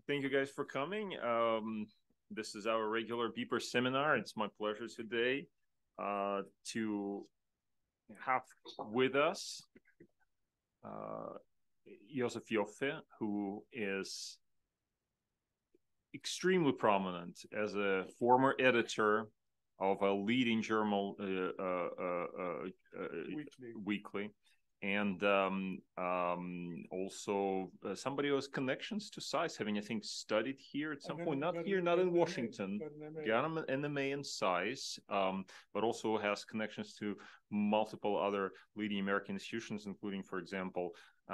Thank you guys for coming. This is our regular Beeper seminar. It's my pleasure today to have with us Josef Joffe, who is extremely prominent as a former editor of a leading journal weekly. And also somebody who has connections to SAIS, having, I think, studied here at some point, not here, not in Washington, got an MA in SAIS, but also has connections to multiple other leading American institutions, including, for example,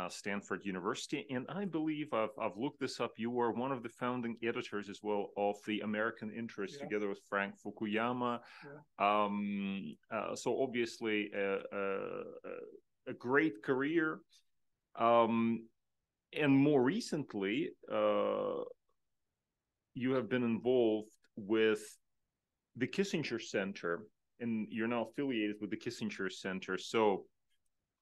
Stanford University. And I believe I've looked this up. You were one of the founding editors as well of the American Interest, together with Frank Fukuyama. So obviously a great career, and more recently you have been involved with the Kissinger Center, and you're now affiliated with the Kissinger Center. So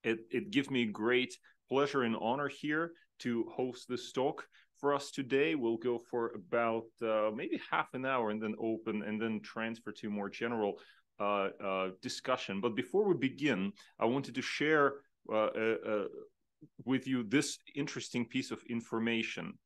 it gives me great pleasure and honor here to host this talk for us today. We'll go for about maybe half an hour and then open and then transfer to more general discussion. But before we begin, I wanted to share with you this interesting piece of information.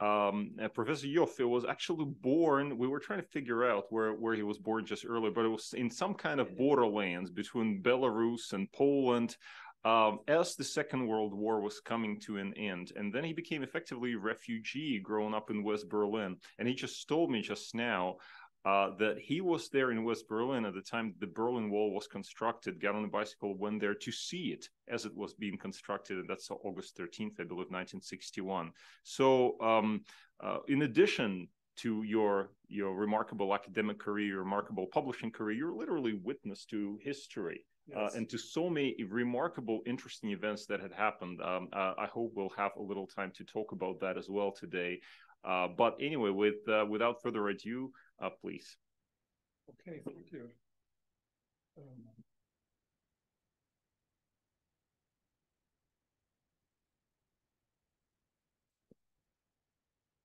Professor Joffe was actually born, we were trying to figure out where he was born just earlier, but it was in some kind of borderlands between Belarus and Poland, as the Second World War was coming to an end. And then he became effectively a refugee growing up in West Berlin. And he just told me just now that he was there in West Berlin at the time the Berlin Wall was constructed, got on a bicycle, went there to see it as it was being constructed. And that's August 13th, I believe, 1961. So in addition to your remarkable academic career, your remarkable publishing career, you're literally witness to history. Yes. And to so many remarkable, interesting events that had happened. I hope we'll have a little time to talk about that as well today. But anyway, without further ado, please. Okay, thank you.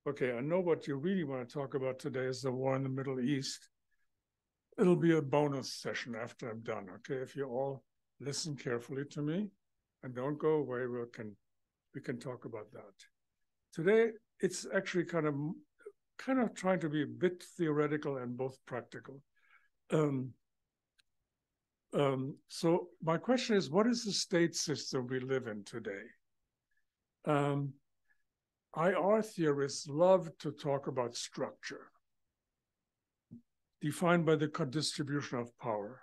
Okay, I know what you really want to talk about today is the war in the Middle East. It'll be a bonus session after I'm done, okay? If you all listen carefully to me and don't go away, we can talk about that. Today, it's actually kind of trying to be a bit theoretical and both practical. So my question is, what is the state system we live in today? IR theorists love to talk about structure, defined by the distribution of power.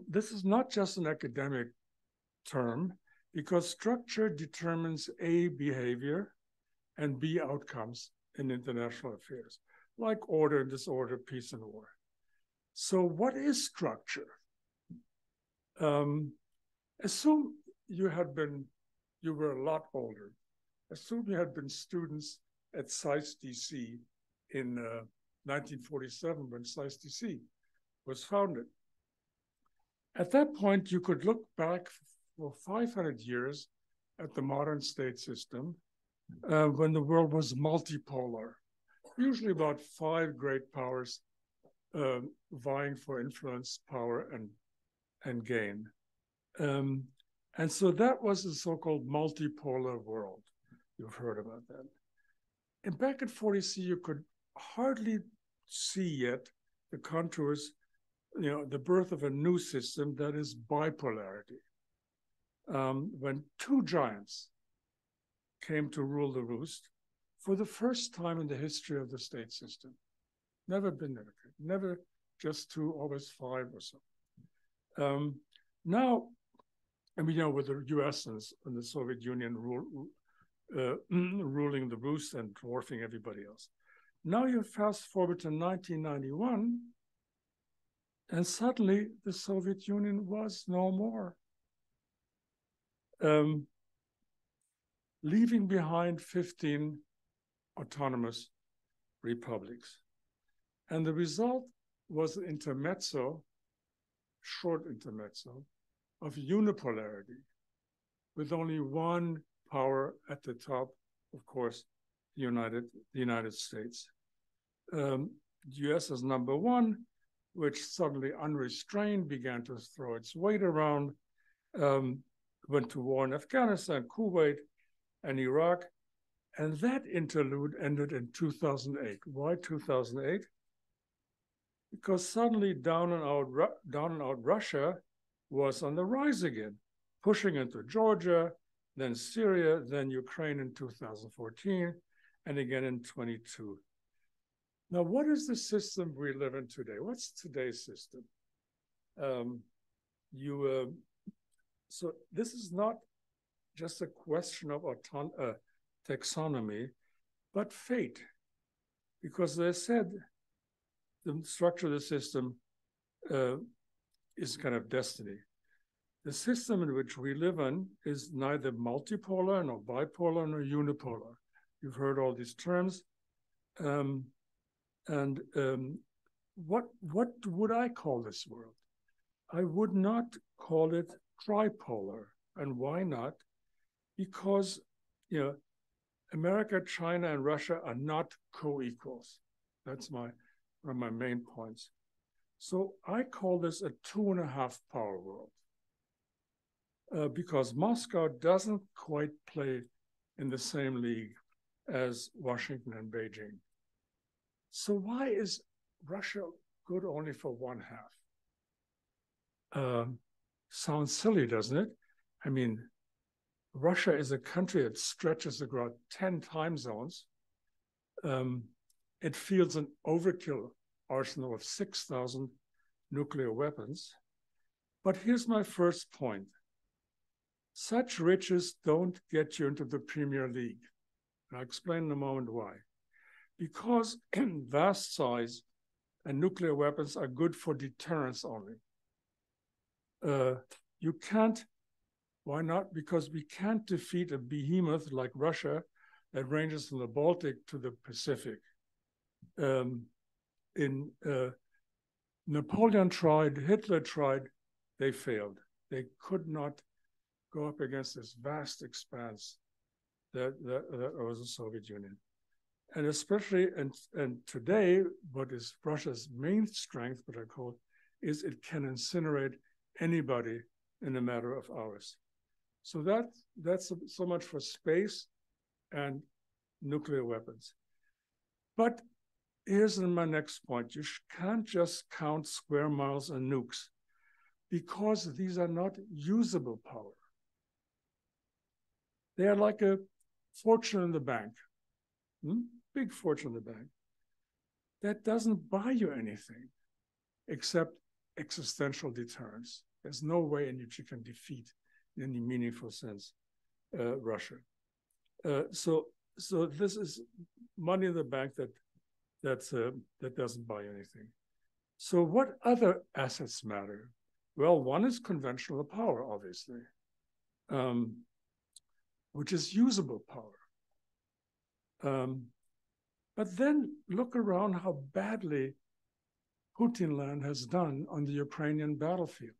This is not just an academic term, because structure determines A, behavior, and B, outcomes in international affairs, like order and disorder, peace and war. So what is structure? Assume you were a lot older. Assume you had been students at SAIS DC in 1947 when SAIS DC was founded. At that point, you could look back for 500 years at the modern state system when the world was multipolar, usually about 5 great powers vying for influence, power, and gain. And so that was the so-called multipolar world. You've heard about that. And back at 40C, you could hardly see yet the contours, the birth of a new system that is bipolarity. When 2 giants came to rule the roost for the first time in the history of the state system. Never been there, never just 2, always 5 or so. Now, and we know with the US and the Soviet Union ruling the roost and dwarfing everybody else. Now you fast forward to 1991, and suddenly the Soviet Union was no more. Leaving behind 15 autonomous republics. And the result was an intermezzo, short intermezzo, of unipolarity, with only one power at the top, of course, the United States. The US is number one, which suddenly unrestrained began to throw its weight around, went to war in Afghanistan, Kuwait, and Iraq. And that interlude ended in 2008. Why 2008? Because suddenly down and out Russia was on the rise again, pushing into Georgia, then Syria, then Ukraine in 2014, and again in 22. Now, what is the system we live in today? What's today's system? So this is not just a question of taxonomy, but fate. Because as I said, the structure of the system is kind of destiny. The system in which we live in is neither multipolar, nor bipolar, nor unipolar. You've heard all these terms. What would I call this world? I would not call it tripolar. And why not? Because, America, China, and Russia are not co-equals. That's one of my main points. So I call this a 2.5 power world. Because Moscow doesn't quite play in the same league as Washington and Beijing. So why is Russia good only for 1/2? Sounds silly, doesn't it? I mean, Russia is a country that stretches across 10 time zones. It fields an overkill arsenal of 6,000 nuclear weapons. But here's my first point. Such riches don't get you into the Premier League. And I'll explain in a moment why. Because vast size and nuclear weapons are good for deterrence only. You can't, why not? Because we can't defeat a behemoth like Russia that ranges from the Baltic to the Pacific. Napoleon tried, Hitler tried, they failed. They could not go up against this vast expanse that was the Soviet Union. And especially, and today, what is Russia's main strength, what I call, is it can incinerate anybody in a matter of hours. So that's so much for space and nuclear weapons. But here's my next point. You can't just count square miles and nukes because these are not usable power. They are like a fortune in the bank, big fortune in the bank. That doesn't buy you anything except existential deterrence. There's no way in which you can defeat, in any meaningful sense, Russia. So this is money in the bank that doesn't buy anything. So what other assets matter? Well, one is conventional power, obviously, which is usable power. But then look around how badly Putin land has done on the Ukrainian battlefield.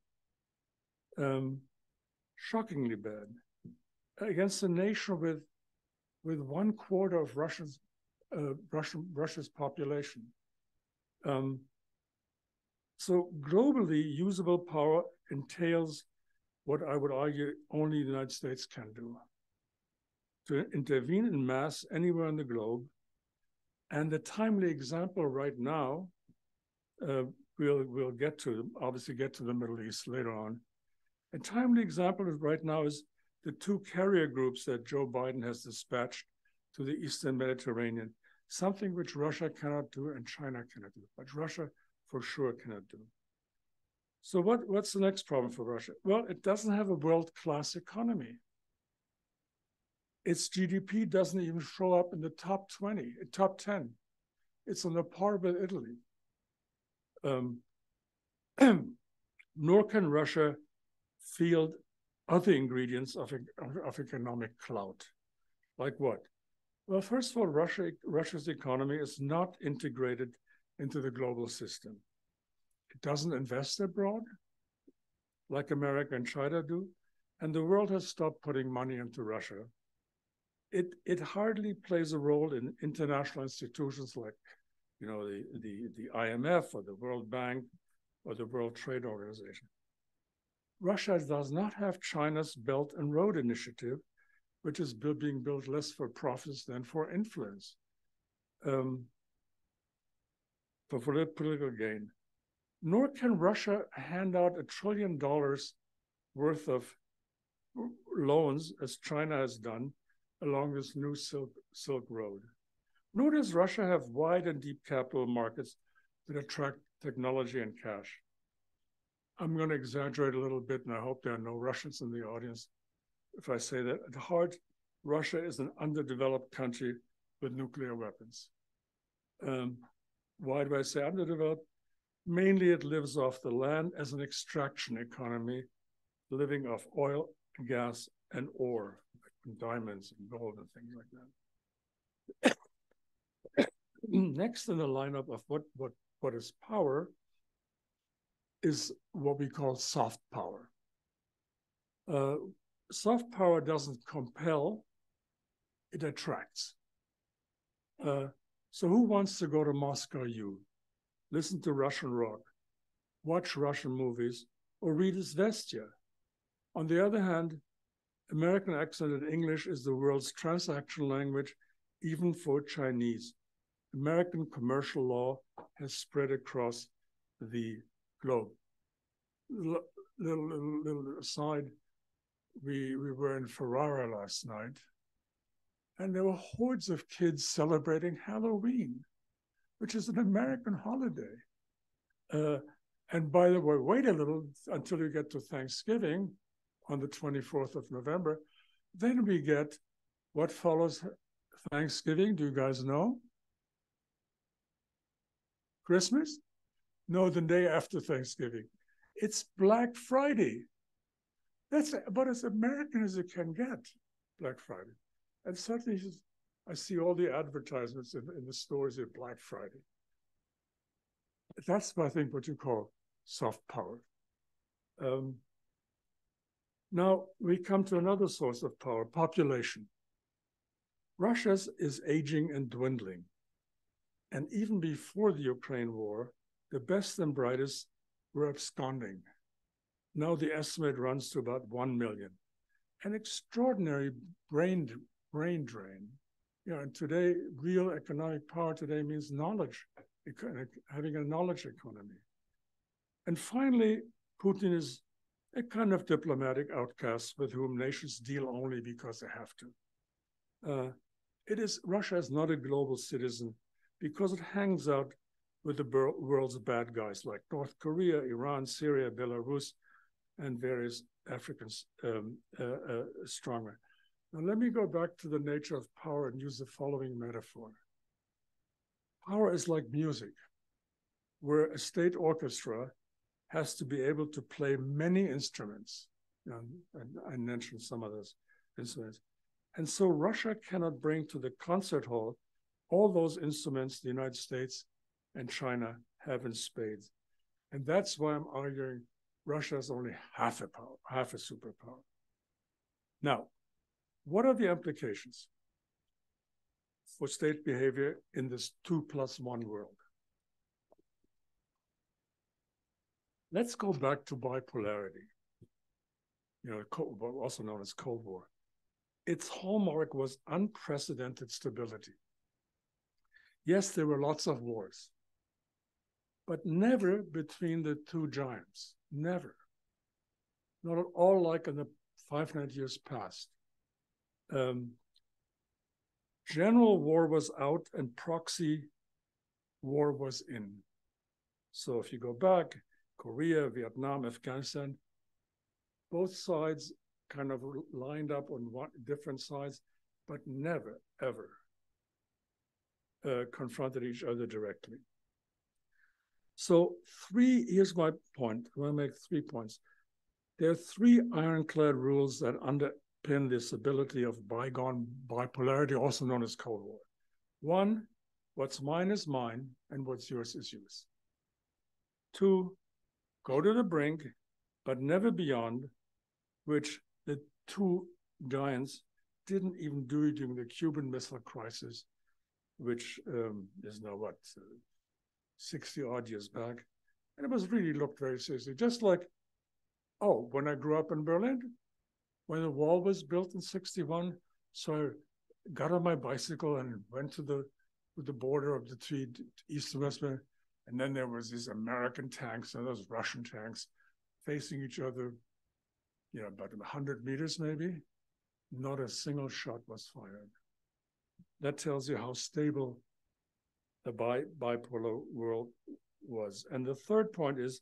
Shockingly bad. Against a nation with 1/4 of Russia's population. So globally, usable power entails what I would argue only the United States can do: to intervene in mass anywhere in the globe. And the timely example right now, we'll obviously get to the Middle East later on. A timely example right now is the 2 carrier groups that Joe Biden has dispatched to the Eastern Mediterranean, something which Russia cannot do and China cannot do, but Russia for sure cannot do. So what's the next problem for Russia? Well, it doesn't have a world-class economy. Its GDP doesn't even show up in the top 10. It's on a par with Italy. Nor can Russia field other ingredients of economic clout. Like what? Well, first of all, Russia's economy is not integrated into the global system. It doesn't invest abroad like America and China do, and the world has stopped putting money into Russia. it hardly plays a role in international institutions like, you know, the IMF or the World Bank or the World Trade Organization. Russia does not have China's Belt and Road Initiative, which is being built less for profits than for influence, for political gain. Nor can Russia hand out $1 trillion worth of loans, as China has done, along this new Silk Road. Nor does Russia have wide and deep capital markets that attract technology and cash. I'm going to exaggerate a little bit, and I hope there are no Russians in the audience if I say that at heart, Russia is an underdeveloped country with nuclear weapons. Why do I say underdeveloped? Mainly it lives off the land as an extraction economy, living off oil, gas, and ore, like diamonds and gold and things like that. Next in the lineup of what is power is what we call soft power. Soft power doesn't compel, it attracts. So who wants to go to Moscow U, listen to Russian rock, watch Russian movies, or read Izvestia? On the other hand, American accented English is the world's transactional language, even for Chinese. American commercial law has spread across the globe. Little aside, we were in Ferrara last night, and there were hordes of kids celebrating Halloween, which is an American holiday. And by the way, wait a little until you get to Thanksgiving on the 24th of November. Then we get what follows Thanksgiving. Do you guys know? Christmas? No, the day after Thanksgiving. It's Black Friday. That's about as American as it can get, Black Friday. And suddenly I see all the advertisements in the stores at Black Friday. That's, I think, what you call soft power. Now we come to another source of power, population. Russia's is aging and dwindling. And even before the Ukraine war, the best and brightest were absconding. Now the estimate runs to about 1 million. An extraordinary brain drain. You know, and today, real economic power today means knowledge, having a knowledge economy. And finally, Putin is a kind of diplomatic outcast with whom nations deal only because they have to. Russia is not a global citizen because it hangs out with the world's bad guys like North Korea, Iran, Syria, Belarus, and various African strongmen. Now let me go back to the nature of power and use the following metaphor. Power is like music, where a state orchestra has to be able to play many instruments. And I mentioned some of those instruments. And so Russia cannot bring to the concert hall all those instruments the United States and China have in spades. And that's why I'm arguing Russia is only half a power, half a superpower. Now, what are the implications for state behavior in this 2+1 world? Let's go back to bipolarity, you know, also known as Cold War. Its hallmark was unprecedented stability. Yes, there were lots of wars, but never between the two giants, never. Not at all like in the 500 years past. General war was out and proxy war was in. So if you go back, Korea, Vietnam, Afghanistan, both sides kind of lined up on different sides, but never, ever confronted each other directly. So here's my point. I want to make 3 points. There are 3 ironclad rules that underpin this ability of bygone bipolarity, also known as Cold War. 1, what's mine is mine, and what's yours is yours. 2, go to the brink, but never beyond, which the 2 giants didn't even do it during the Cuban Missile Crisis, which is now what, 60 odd years back. And it was really looked very seriously. Just like, oh, when I grew up in Berlin, when the wall was built in 61, so I got on my bicycle and went to the border of the three East and West, and then there was these American tanks and those Russian tanks facing each other, about 100 meters maybe. Not a single shot was fired. That tells you how stable the bipolar world was. And the third point is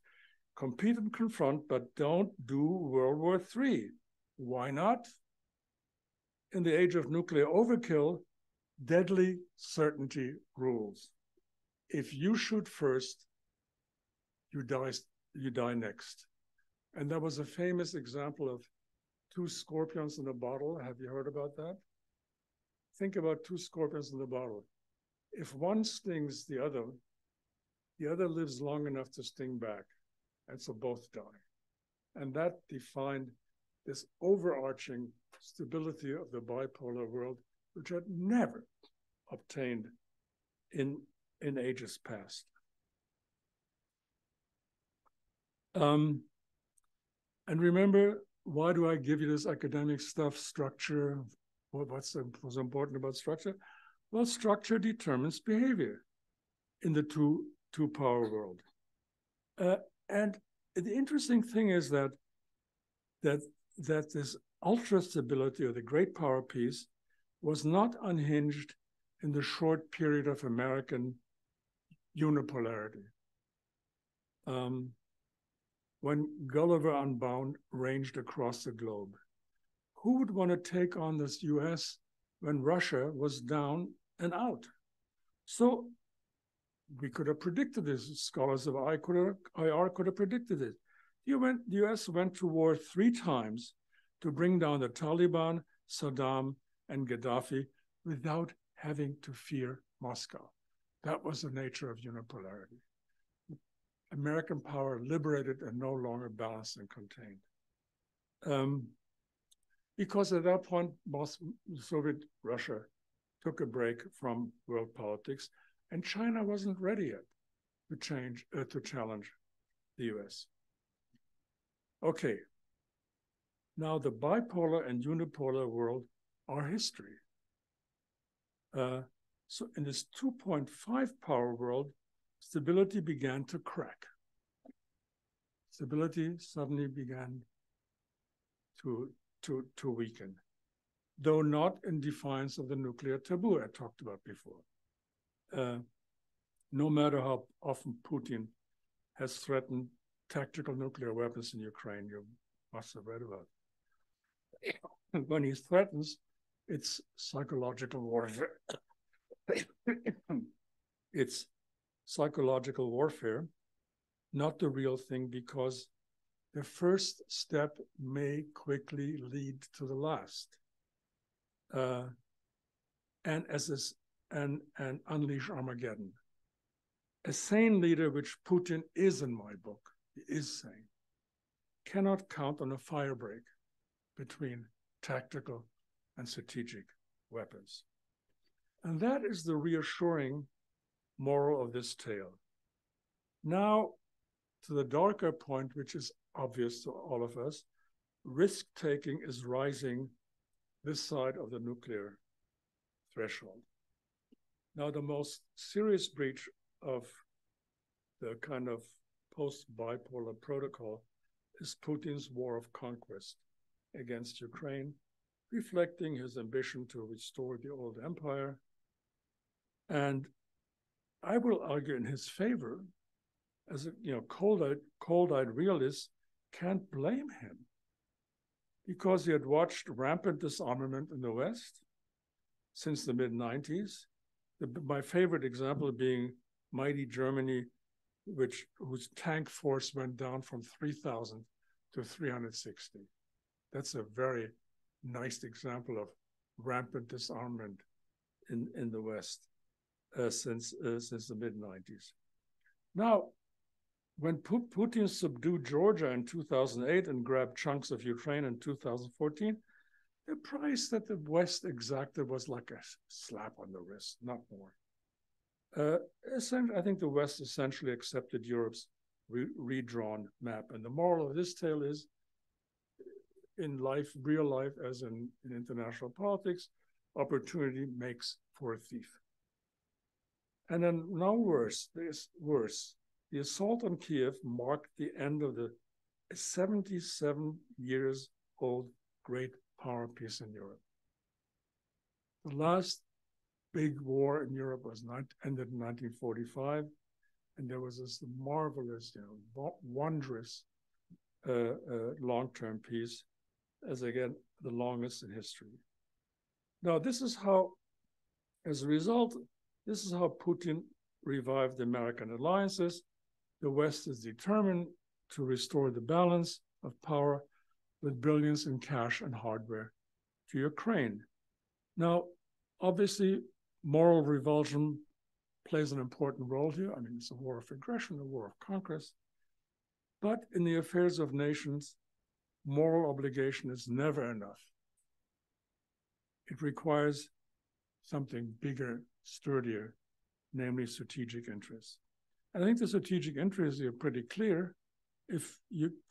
compete and confront, but don't do World War III. Why not? In the age of nuclear overkill, deadly certainty rules. If you shoot first, you die next. And there was a famous example of two scorpions in a bottle. Have you heard about that? Think about two scorpions in the bottle. If one stings the other lives long enough to sting back, and so both die. And that defined this overarching stability of the bipolar world, which had never obtained in ages past. And remember, why do I give you this academic stuff, structure? What's important about structure? Well, structure determines behavior in the two power world. And the interesting thing is that this ultra stability or the great power piece was not unhinged in the short period of American unipolarity. When Gulliver Unbound ranged across the globe, who would want to take on this US when Russia was down and out? So we could have predicted this. Scholars of IR could have predicted it. The US went to war 3 times to bring down the Taliban, Saddam, and Gaddafi without having to fear Moscow. That was the nature of unipolarity. American power liberated and no longer balanced and contained. Because at that point, Soviet Russia took a break from world politics, and China wasn't ready yet to challenge the US. Okay, now the bipolar and unipolar world are history. So in this 2.5 power world, stability began to crack. Stability suddenly began to weaken, though not in defiance of the nuclear taboo I talked about before. No matter how often Putin has threatened tactical nuclear weapons in Ukraine, you must have read about it. When he threatens, it's psychological warfare. It's psychological warfare, not the real thing, because the first step may quickly lead to the last. And unleash Armageddon. A sane leader, which Putin is in my book, he is sane, cannot count on a firebreak between tactical and strategic weapons. And that is the reassuring moral of this tale. Now, to the darker point, which is obvious to all of us, risk-taking is rising this side of the nuclear threshold. Now, the most serious breach of the kind of post-bipolar protocol is Putin's war of conquest against Ukraine, reflecting his ambition to restore the old empire. And I will argue in his favor, as a cold-eyed realist, can't blame him, because he had watched rampant disarmament in the West since the mid-90s. My favorite example being mighty Germany, whose tank force went down from 3,000 to 360. That's a very nice example of rampant disarmament in the West since the mid-90s. Now, when Putin subdued Georgia in 2008 and grabbed chunks of Ukraine in 2014, The price that the West exacted was like a slap on the wrist, not more. I think the West essentially accepted Europe's redrawn map. And the moral of this tale is, in life, real life, as in international politics, opportunity makes for a thief. And then now worse, there's worse. The assault on Kiev marked the end of the 77 years old great power peace in Europe. The last big war in Europe ended in 1945, and there was this marvelous, wondrous long-term peace, as again, the longest in history. Now, this is how, as a result, this is how Putin revived the American alliances. The West is determined to restore the balance of power with billions in cash and hardware to Ukraine. Now, obviously, moral revulsion plays an important role here. I mean, it's a war of aggression, a war of conquest. But in the affairs of nations, moral obligation is never enough. It requires something bigger, sturdier, namely strategic interests. And I think the strategic interests are pretty clear. If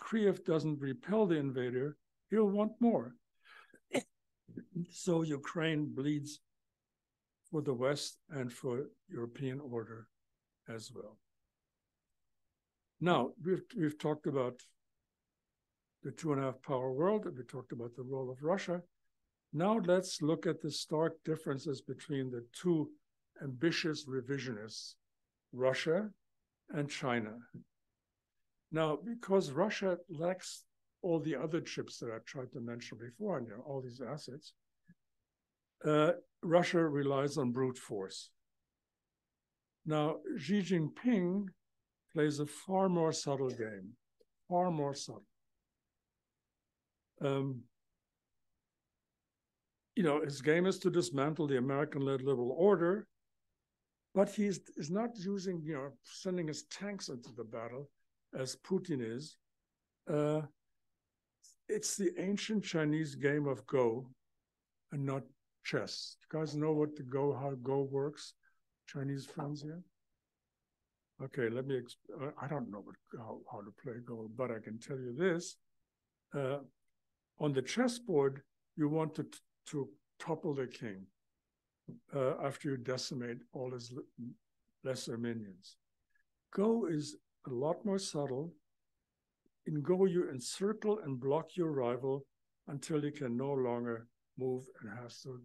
Kyiv doesn't repel the invader, he'll want more. So Ukraine bleeds for the West and for European order as well. Now, we've talked about the 2.5 power world, and we talked about the role of Russia. Now let's look at the stark differences between the two ambitious revisionists, Russia and China. Now, because Russia lacks all the other chips that I tried to mention before, and all these assets, Russia relies on brute force. Now, Xi Jinping plays a far more subtle game, far more subtle. His game is to dismantle the American-led liberal order, but he is not using, sending his tanks into the battle as Putin is. It's the ancient Chinese game of Go and not chess. You guys know how Go works? Chinese friends here? Okay, I don't know how to play Go, but I can tell you this. On the chessboard, you want to topple the king after you decimate all his lesser minions. Go is a lot more subtle. In Go, you encircle and block your rival until he can no longer move and has to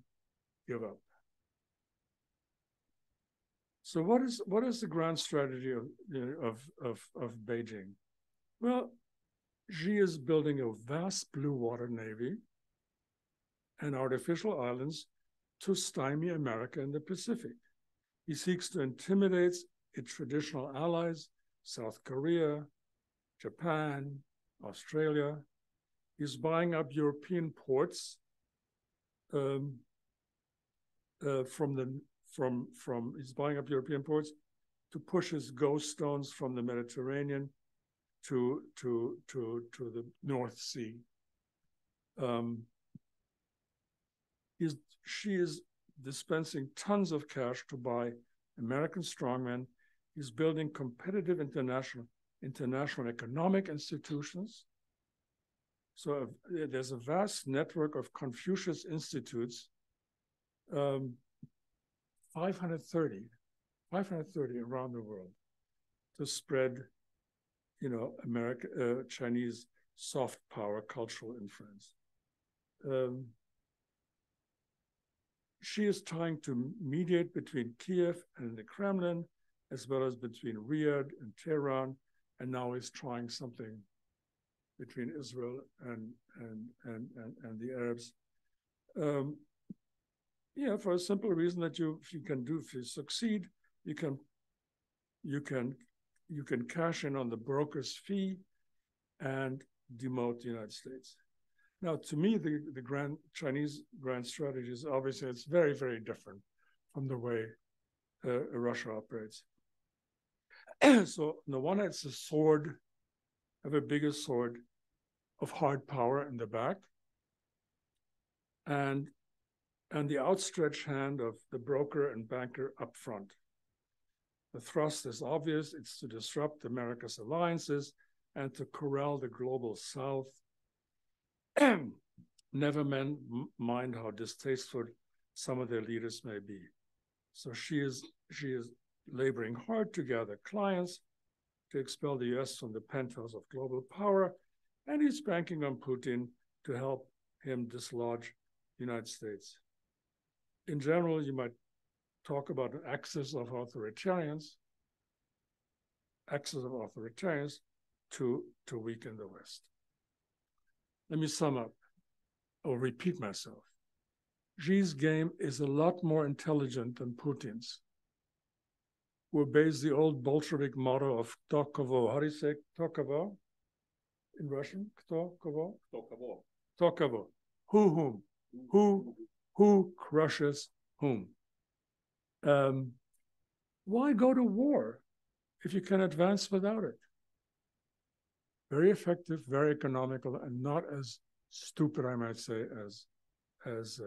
give up. So what is the grand strategy of Beijing? Well, Xi is building a vast blue water navy and artificial islands to stymie America in the Pacific. He seeks to intimidate its traditional allies, South Korea, Japan, Australia. He's buying up European ports he's buying up European ports to push his ghost stones from the Mediterranean to the North Sea. She is dispensing tons of cash to buy American strongmen. He's building competitive international economic institutions. So there's a vast network of Confucius institutes, 530 around the world, to spread, Chinese soft power cultural influence. She is trying to mediate between Kiev and the Kremlin, as well as between Riyadh and Tehran, and now is trying something between Israel and the Arabs. For a simple reason that if you succeed, you can cash in on the broker's fee and demote the United States. Now, to me, the Chinese grand strategy is obviously it's very, very different from the way Russia operates. So on the one hand, it's a sword, have a bigger sword of hard power in the back. and the outstretched hand of the broker and banker up front. The thrust is obvious. It's to disrupt America's alliances and to corral the global South. Never mind how distasteful some of their leaders may be. So she is laboring hard to gather clients to expel the US from the penthouse of global power, and he's banking on Putin to help him dislodge the United States. In general, you might talk about an axis of authoritarians to weaken the West. Let me sum up or repeat myself. Xi's game is a lot more intelligent than Putin's, who obeys the old Bolshevik motto of Kto kogo. How do you say Kto kogo in Russian? Kto kogo? Kto kogo. Who whom? Who crushes whom? Why go to war if you can advance without it? Very effective, very economical, and not as stupid, I might say, as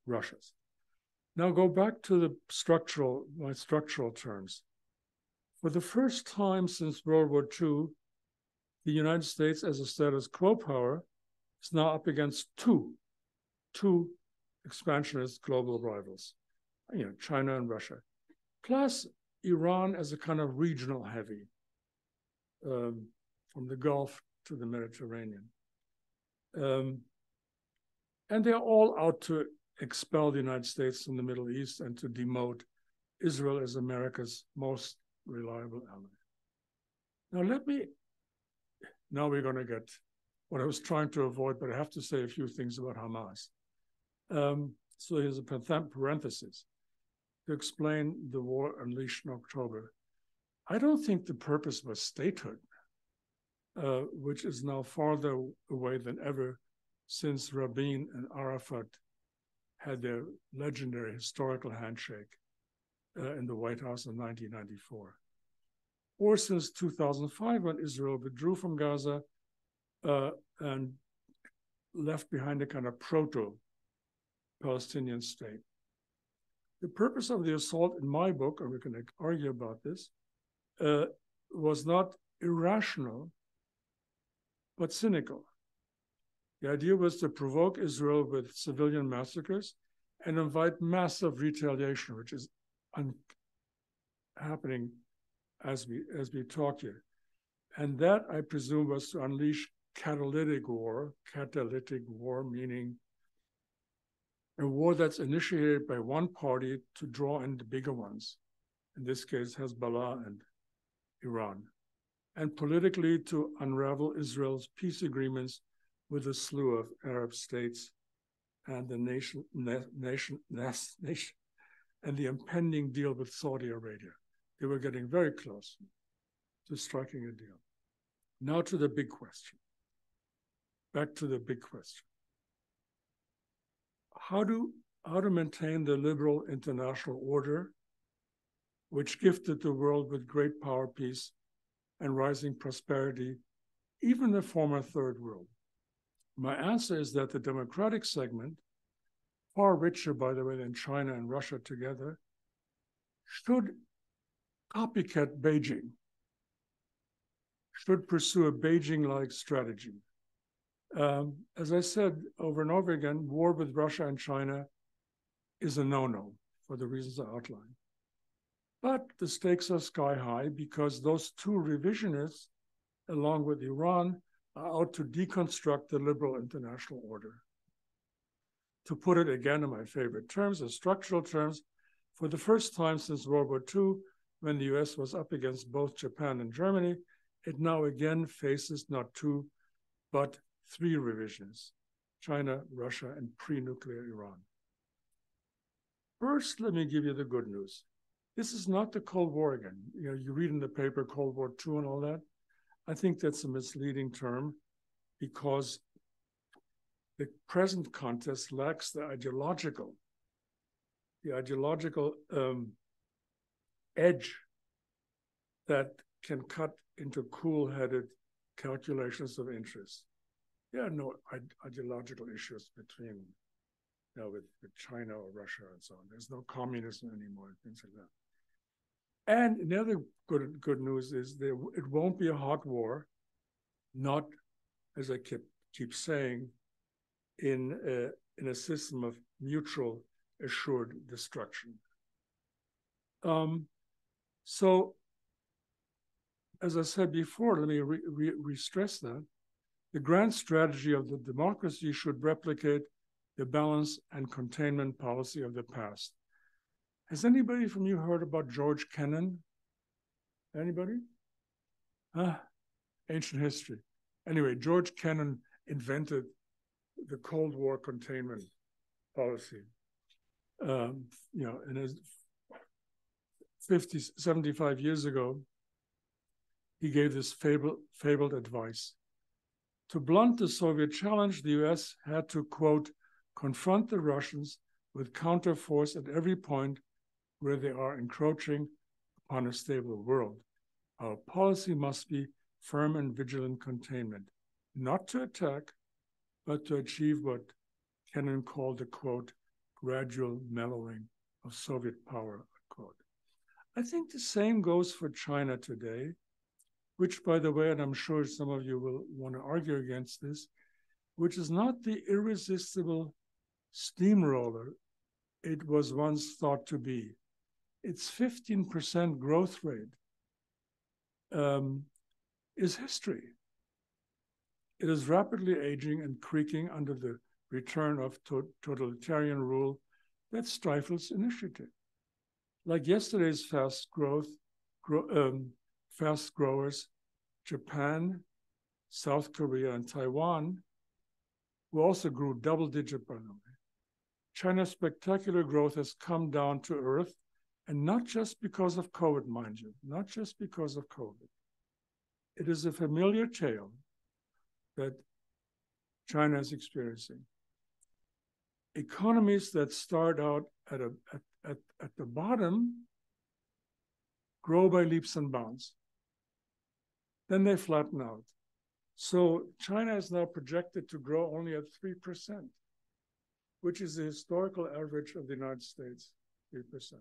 Russia's. Now go back to the my structural terms. For the first time since World War II, the United States as a status quo power is now up against two expansionist global rivals, China and Russia, plus Iran as a kind of regional heavy, from the Gulf to the Mediterranean. And they're all out to expel the United States from the Middle East and to demote Israel as America's most reliable ally. Now we're going to get what I was trying to avoid, but I have to say a few things about Hamas. So here's a parenthesis to explain the war unleashed in October. I don't think the purpose was statehood, which is now farther away than ever since Rabin and Arafat had their legendary historical handshake in the White House in 1994. Or since 2005, when Israel withdrew from Gaza and left behind a kind of proto-Palestinian state. The purpose of the assault in my book, and we can argue about this, was not irrational, but cynical. The idea was to provoke Israel with civilian massacres and invite massive retaliation, which is happening as we talk here. And that, I presume, was to unleash catalytic war meaning a war that's initiated by one party to draw in the bigger ones, in this case, Hezbollah and Iran, and politically to unravel Israel's peace agreements with a slew of Arab states and the nation and the impending deal with Saudi Arabia. They were getting very close to striking a deal. Now to the big question. Back to the big question. How to maintain the liberal international order, which gifted the world with great power, peace, and rising prosperity, even the former third world? My answer is that the democratic segment, far richer, by the way, than China and Russia together, should copycat Beijing, should pursue a Beijing-like strategy. As I said over and over again, war with Russia and China is a no-no for the reasons I outlined. But the stakes are sky high because those two revisionists, along with Iran, are out to deconstruct the liberal international order. To put it again in my favorite terms, in structural terms, for the first time since World War II, when the US was up against both Japan and Germany, it now again faces not two, but three revisions: China, Russia, and pre-nuclear Iran. First, let me give you the good news. This is not the Cold War again. You read in the paper Cold War II and all that. I think that's a misleading term because the present contest lacks the ideological edge that can cut into cool-headed calculations of interest. There are no ideological issues between with China or Russia and so on. There's no communism anymore, things like that. And another good news is it won't be a hot war, not, as I keep saying, in a system of mutual assured destruction. So, as I said before, let me re-stress that. The grand strategy of the democracy should replicate the balance and containment policy of the past. Has anybody from you heard about George Kennan? Anybody? Ancient history. Anyway, George Kennan invented the Cold War containment policy. In his 75 years ago, he gave this fabled advice. To blunt the Soviet challenge, the US had to, quote, confront the Russians with counterforce at every point where they are encroaching upon a stable world. Our policy must be firm and vigilant containment, not to attack, but to achieve what Kennan called the, quote, gradual mellowing of Soviet power, unquote. I think the same goes for China today, which, by the way, and I'm sure some of you will want to argue against this, which is not the irresistible steamroller it was once thought to be. Its 15% growth rate is history. It is rapidly aging and creaking under the return of totalitarian rule that stifles initiative. Like yesterday's fast growers, Japan, South Korea, and Taiwan, who also grew double-digit, by the way. China's spectacular growth has come down to earth, and not just because of COVID, mind you, not just because of COVID. It is a familiar tale that China is experiencing. Economies that start out at the bottom grow by leaps and bounds. Then they flatten out. So China is now projected to grow only at 3%, which is the historical average of the United States, 3%.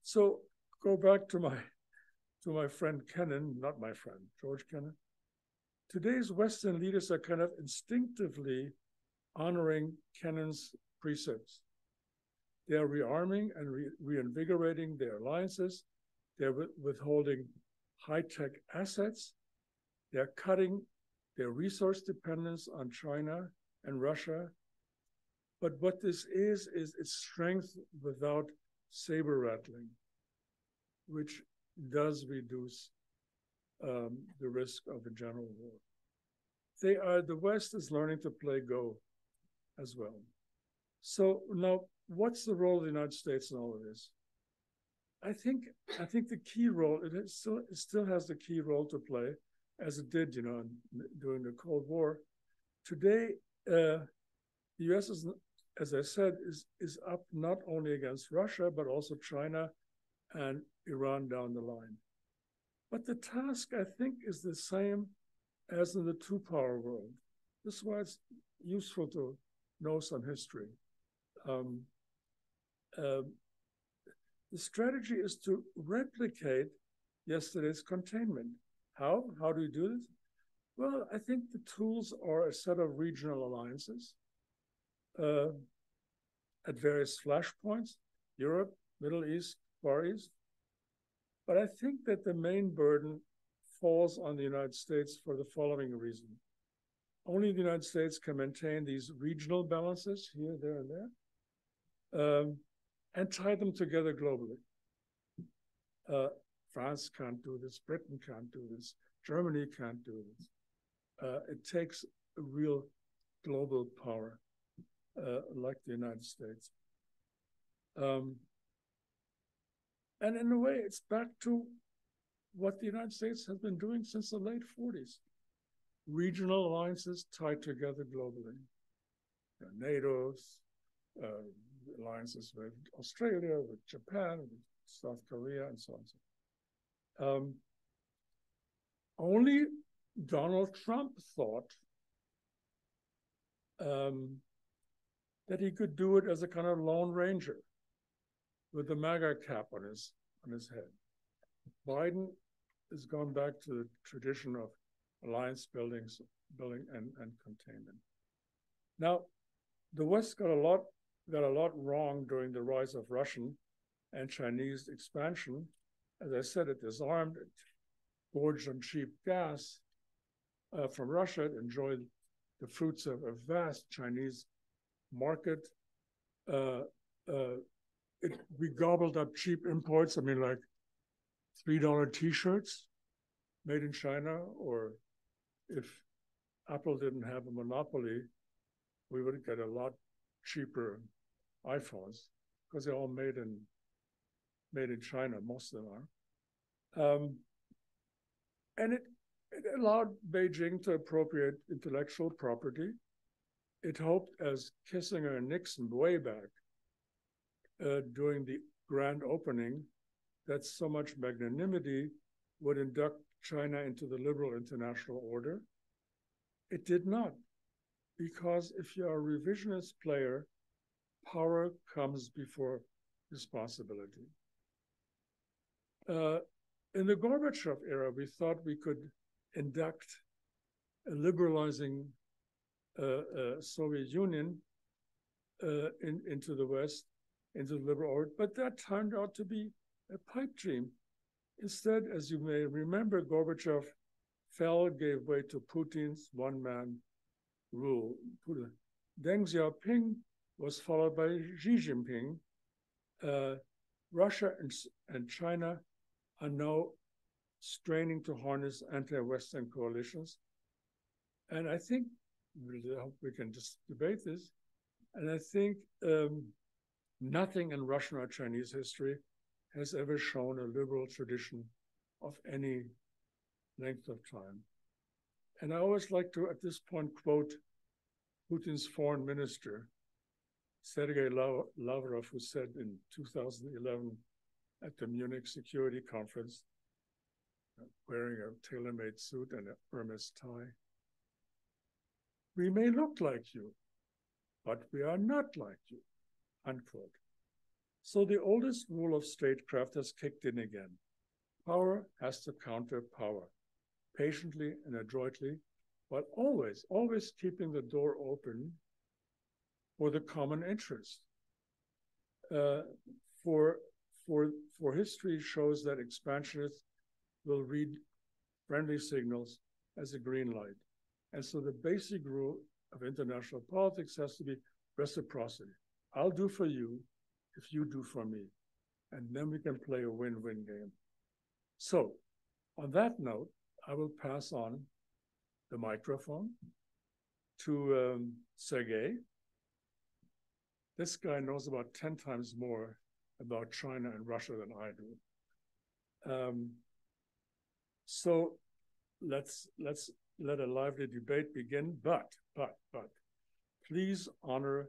So go back to my friend Kennan, not my friend, George Kennan. Today's Western leaders are kind of instinctively honoring Kennan's precepts. They are rearming and reinvigorating their alliances. They're withholding high-tech assets. They're cutting their resource dependence on China and Russia. But what this is its strength without saber rattling, which does reduce the risk of a general war. The West is learning to play Go as well. So now, what's the role of the United States in all of this? I think the key role, it still has the key role to play, as it did, during the Cold War. Today, the U.S. is, as I said, is up not only against Russia, but also China and Iran down the line. But the task, I think, is the same as in the two-power world. This is why it's useful to know some history. The strategy is to replicate yesterday's containment. How? How do we do this? Well, I think the tools are a set of regional alliances at various flashpoints, Europe, Middle East, Far East. But I think that the main burden falls on the United States for the following reason. Only the United States can maintain these regional balances here, there, and there, and tie them together globally. France can't do this, Britain can't do this, Germany can't do this. It takes a real global power like the United States. And in a way, it's back to what the United States has been doing since the late 40s. Regional alliances tied together globally. NATO's, alliances with Australia, with Japan, with South Korea, and so on. Only Donald Trump thought that he could do it as a kind of lone ranger with the MAGA cap on his head. Biden has gone back to the tradition of alliance building and containment. Now, the West got a lot wrong during the rise of Russian and Chinese expansion. As I said, it disarmed, it gorged on cheap gas from Russia. It enjoyed the fruits of a vast Chinese market. We gobbled up cheap imports. I mean, like $3 T-shirts made in China, or if Apple didn't have a monopoly, we would get a lot cheaper iPhones because they're all made in China. Most of them are, and it allowed Beijing to appropriate intellectual property. It hoped, as Kissinger and Nixon way back during the grand opening, that so much magnanimity would induct China into the liberal international order. It did not, because if you're a revisionist player, power comes before responsibility. In the Gorbachev era, we thought we could induct a liberalizing Soviet Union into the West, into the liberal order, but that turned out to be a pipe dream. Instead, as you may remember, Gorbachev fell, gave way to Putin's one-man rule. Deng Xiaoping was followed by Xi Jinping. Russia and China are now straining to harness anti-Western coalitions. And I think, we can just debate this, and I think nothing in Russian or Chinese history has ever shown a liberal tradition of any length of time. And I always like to, at this point, quote Putin's foreign minister, Sergei Lavrov, who said in 2011 at the Munich Security Conference, wearing a tailor-made suit and a Hermes tie, "We may look like you, but we are not like you," unquote. So the oldest rule of statecraft has kicked in again. Power has to counter power, patiently and adroitly, but always, always keeping the door open for the common interest. For history shows that expansionists will read friendly signals as a green light. And so the basic rule of international politics has to be reciprocity. I'll do for you if you do for me. And then we can play a win-win game. So on that note, I will pass on the microphone to Sergei. This guy knows about 10 times more about China and Russia than I do. So let's let a lively debate begin, but please honor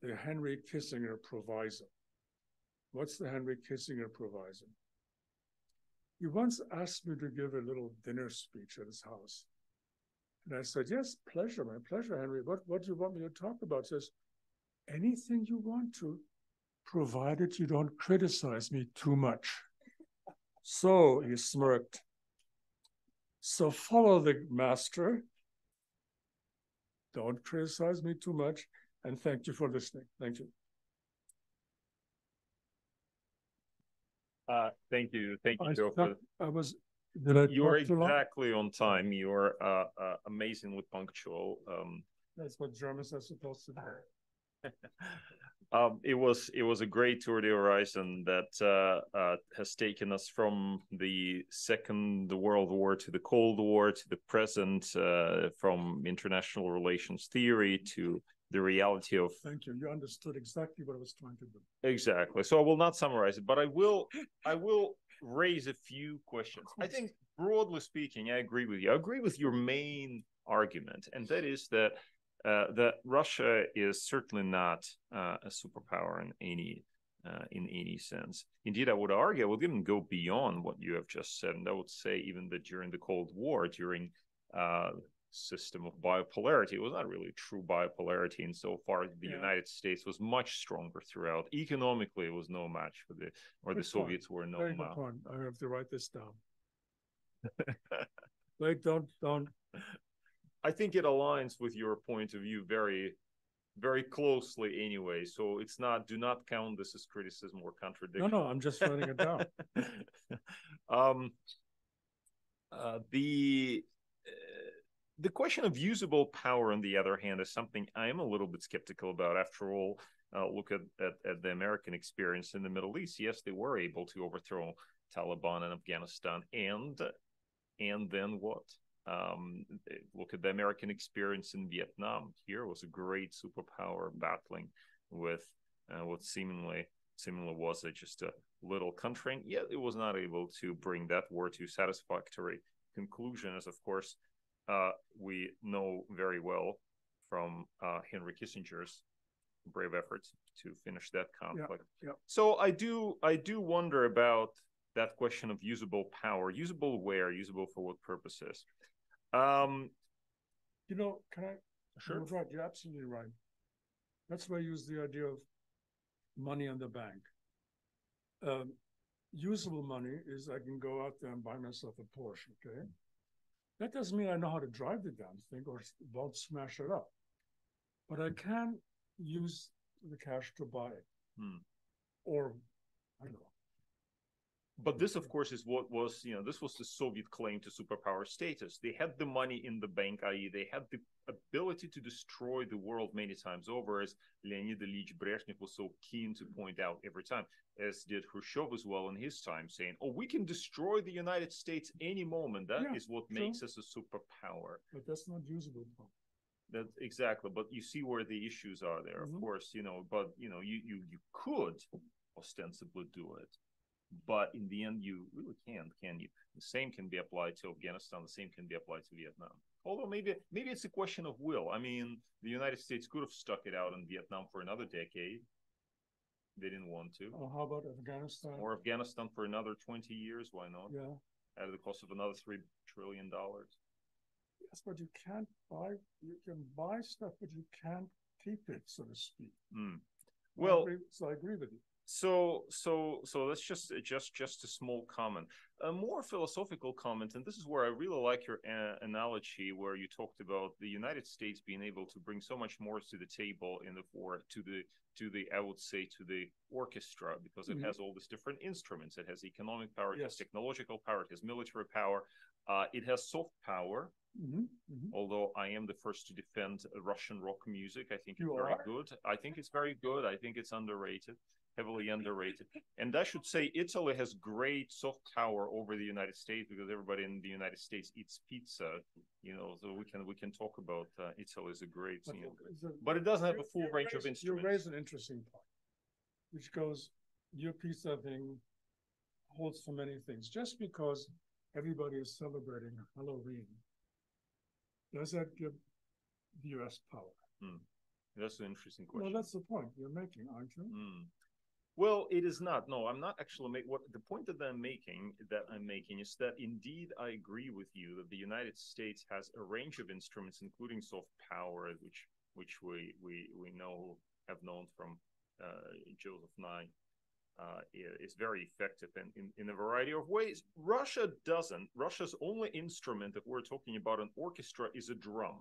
the Henry Kissinger proviso. What's the Henry Kissinger proviso? He once asked me to give a little dinner speech at his house. And I said, yes, pleasure, my pleasure, Henry. What do you want me to talk about? He says, anything you want to, provided you don't criticize me too much. So he smirked. So follow the master. Don't criticize me too much. And thank you for listening. Thank you. Thank you, Joe. You're exactly on time. You're amazingly punctual. That's what Germans are supposed to do. It was a great tour de horizon that has taken us from the Second World War to the Cold War to the present, from international relations theory to the reality of. Thank you. You understood exactly what I was trying to do. Exactly. So I will not summarize it, but I will raise a few questions. I think, broadly speaking, I agree with you. I agree with your main argument, and that is that Russia is certainly not a superpower in any sense. Indeed, I would argue, I would even go beyond what you have just said, and I would say even that during the Cold War, during system of bipolarity. It was not really true bipolarity insofar as the United States was much stronger throughout. Economically, it was no match for the Soviets were no match. I have to write this down. Like, don't. I think it aligns with your point of view very, very closely anyway. So it's not, do not count this as criticism or contradiction. No, I'm just writing it down. The question of usable power, on the other hand, is something I am a little bit skeptical about. After all, look at the American experience in the Middle East. Yes, they were able to overthrow Taliban in Afghanistan, and then what? Look at the American experience in Vietnam. Here was a great superpower battling with what seemingly was just a little country, and yet it was not able to bring that war to satisfactory conclusion, as of course we know very well from Henry Kissinger's brave efforts to finish that conflict. So I do wonder about that question of usable power. Usable where? Usable for what purposes? Can I? Sure. Right, you're absolutely right. That's why I use the idea of money in the bank. Usable money is I can go out there and buy myself a Porsche, okay? That doesn't mean I know how to drive the damn thing or won't smash it up. But I can use the cash to buy it. Or, I don't know. But this, of course, is what was, this was the Soviet claim to superpower status. They had the money in the bank, i.e. they had the ability to destroy the world many times over, as Leonid Ilyich Brezhnev was so keen to point out every time, as did Khrushchev as well in his time, saying, we can destroy the United States any moment. That is what makes us a superpower. But that's not usable. That exactly. But you see where the issues are there, of course, but you could ostensibly do it. But in the end, you really can't, can you? The same can be applied to Afghanistan. The same can be applied to Vietnam. Although maybe it's a question of will. I mean, the United States could have stuck it out in Vietnam for another decade. They didn't want to. How about Afghanistan? Or Afghanistan for another 20 years. Why not? Yeah. At the cost of another $3 trillion. Yes, but you can't buy. You can buy stuff, but you can't keep it, so to speak. Well, I agree with you. So that's just a small comment, a more philosophical comment, and this is where I really like your analogy, where you talked about the United States being able to bring so much more to the table in the war, to the I would say to the orchestra, because it has all these different instruments. It has economic power, it has technological power, it has military power, it has soft power. Although I am the first to defend Russian rock music, I think it's very good. I think it's very good. I think it's underrated. Heavily underrated. And I should say Italy has great soft power over the United States, because everybody in the United States eats pizza, so we can talk about Italy is a great but it doesn't have a full range of instruments. You raise an interesting point, which goes, your pizza thing holds for many things. Just because everybody is celebrating Halloween, does that give the U.S. power? That's an interesting question. Well, that's the point you're making, aren't you? Well, it is not. No, I'm not actually making. What the point that I'm making is that indeed I agree with you that the United States has a range of instruments, including soft power, which we have known from Joseph Nye, is very effective in a variety of ways. Russia doesn't. Russia's only instrument, if we're talking about an orchestra, is a drum.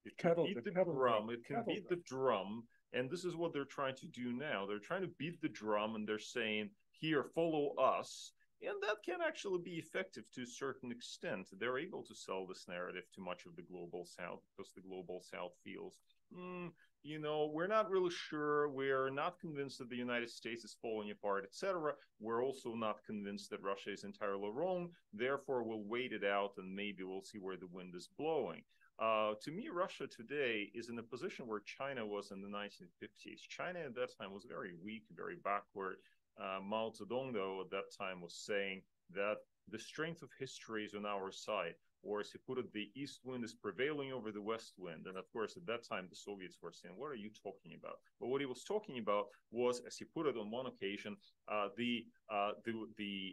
It can beat the drum. It can beat the drum. And this is what they're trying to do now. They're trying to beat the drum, and they're saying, here, follow us. And that can actually be effective to a certain extent. They're able to sell this narrative to much of the global South, because the global South feels, we're not really sure. We're not convinced that the United States is falling apart, etc. We're also not convinced that Russia is entirely wrong. Therefore, we'll wait it out, and maybe we'll see where the wind is blowing. To me, Russia today is in a position where China was in the 1950s. China at that time was very weak, very backward. Mao Zedong, though, at that time was saying that the strength of history is on our side, or as he put it, the east wind is prevailing over the west wind. And of course, at that time, the Soviets were saying, what are you talking about? But what he was talking about was, as he put it on one occasion,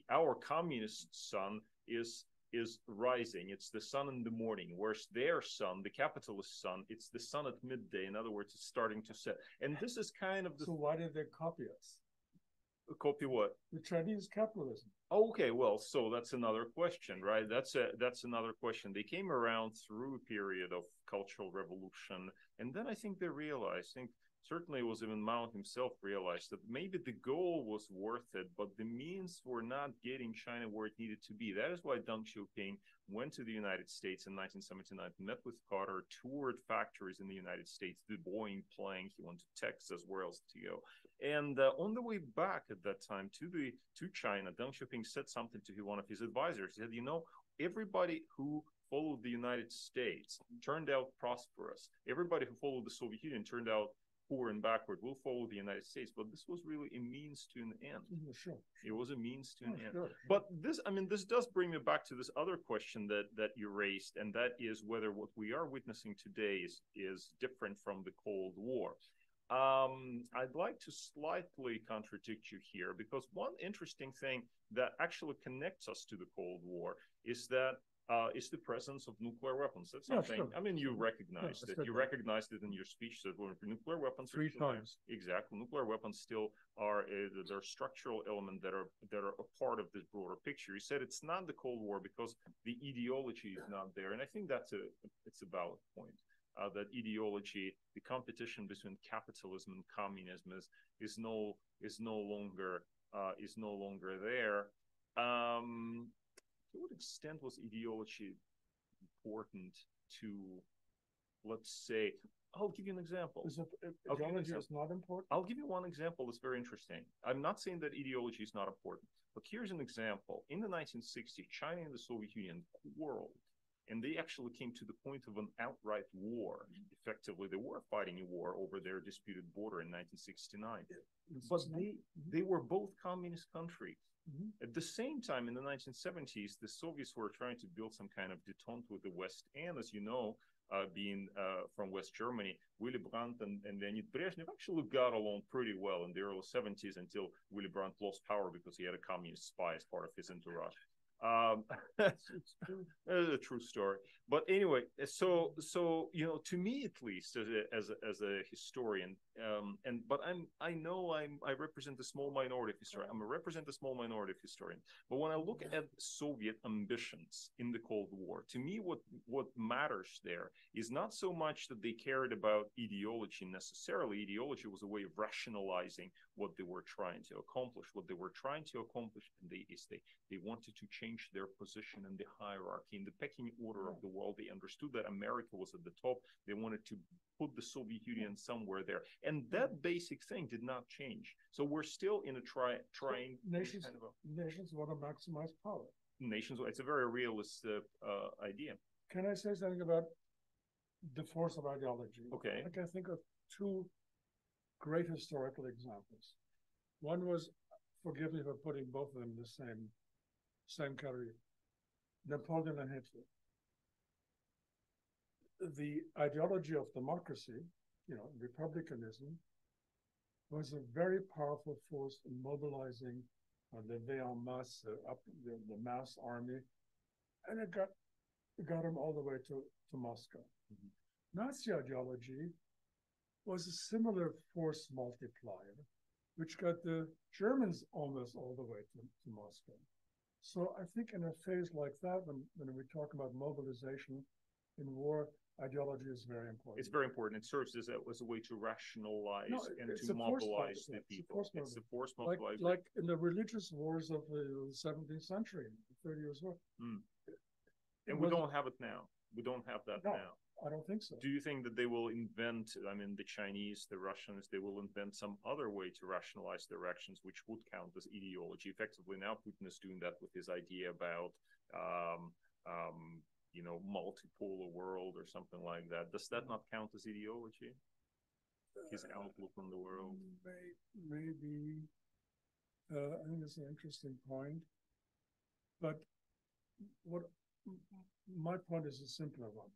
our communist son is is rising. It's the sun in the morning, whereas their sun, the capitalist sun, it's the sun at midday. In other words, it's starting to set. And this is kind of the. So why did they copy us? Copy what? The Chinese capitalism. Okay, well, so that's another question, right? That's another question. They came around through a period of cultural revolution, and then I think they realized, I think certainly it was even Mao himself realized that maybe the goal was worth it, but the means were not getting China where it needed to be. That is why Deng Xiaoping went to the United States in 1979, met with Carter, toured factories in the United States, the Boeing plane. He went to Texas, where else to go? And on the way back at that time to China, Deng Xiaoping said something to one of his advisors. He said, you know, everybody who followed the United States turned out prosperous. Everybody who followed the Soviet Union turned out poor and backward. Will follow the United States. But this was really a means to an end. Sure. It was a means to an end. Sure. But this, I mean, this does bring me back to this other question that you raised, and that is whether what we are witnessing today is different from the Cold War. I'd like to slightly contradict you here, because one interesting thing that actually connects us to the Cold War is that is the presence of nuclear weapons. That's something. Yeah, sure. I mean, you recognized it. You recognized it in your speech. That nuclear weapons 3 times. Exactly. Nuclear weapons still are they're structural element that are a part of this broader picture. You said it's not the Cold War because the ideology is not there, and I think it's a valid point. That ideology, the competition between capitalism and communism is no longer there. To what extent was ideology important to, let's say, I'll give you an example. Ideology is not important? I'll give you one example that's very interesting. I'm not saying that ideology is not important, but here's an example. In the 1960s, China and the Soviet Union quarreled, and they actually came to the point of an outright war. Effectively, they were fighting a war over their disputed border in 1969. But they were both communist countries. Mm-hmm. At the same time, in the 1970s, the Soviets were trying to build some kind of détente with the West. And as you know, being from West Germany, Willy Brandt and Leonid Brezhnev actually got along pretty well in the early 70s until Willy Brandt lost power because he had a communist spy as part of his entourage. It's a true story. But anyway, so you know, to me at least, as a historian, but I represent a small minority of historian. I represent a small minority of historians. But when I look at Soviet ambitions in the Cold War, to me, what matters there is not so much that they cared about ideology necessarily. Ideology was a way of rationalizing what they were trying to accomplish. What they were trying to accomplish, and they wanted to change their position in the hierarchy, in the pecking order of the world. They understood that America was at the top. They wanted to put the Soviet Union somewhere there. And that basic thing did not change. So we're still in a trying. Nations want to maximize power. Nations, it's a very realist idea. Can I say something about the force of ideology? Okay. I think of 2 great historical examples. One was, forgive me for putting both of them in the same category, Napoleon and Hitler. The ideology of democracy, republicanism, was a very powerful force in mobilizing the mass army, and it got him all the way to Moscow. Mm-hmm. Nazi ideology was a similar force multiplier, which got the Germans almost all the way to Moscow. So I think in a phase like that, when we talk about mobilization in war, ideology is very important. It's very important. It serves as a way to rationalize and to mobilize the people. It's a force mobilizer. Like in the religious wars of the 17th century, the 30 Years' War. Mm. And we don't have it now. We don't have that now. I don't think so. Do you think that they will invent, the Chinese, the Russians, they will invent some other way to rationalize their actions, which would count as ideology? Effectively, now Putin is doing that with his idea about, multipolar world or something like that. Does that not count as ideology? His outlook on the world? Maybe. I think it's an interesting point. But what my point is a simpler one.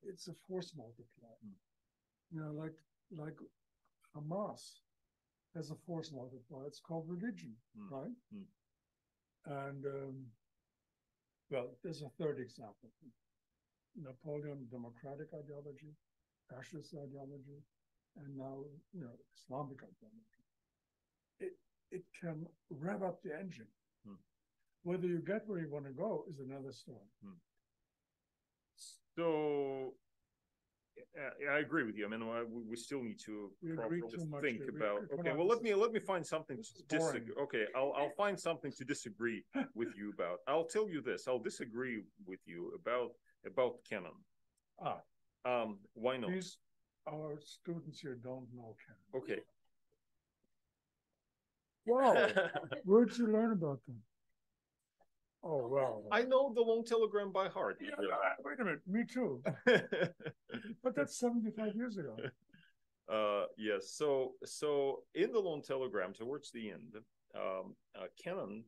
It's a force multiplier. Like Hamas has a force multiplier. It's called religion, right? And Well, there's a third example. Napoleon, democratic ideology, fascist ideology, and now, Islamic ideology. It can rev up the engine. Whether you get where you want to go is another story. So I agree with you. I mean, we still need to properly think about. Okay, well, let me find something to disagree. Okay, I'll find something to disagree with you about. I'll tell you this. I'll disagree with you about Kennan. Why not? Our students here don't know Kennan. Okay. Wow, where'd you learn about them? Oh, well. I know the long telegram by heart. Yeah, wait a minute, me too. But that's 75 years ago. Yes. So in the long telegram, towards the end, Kennan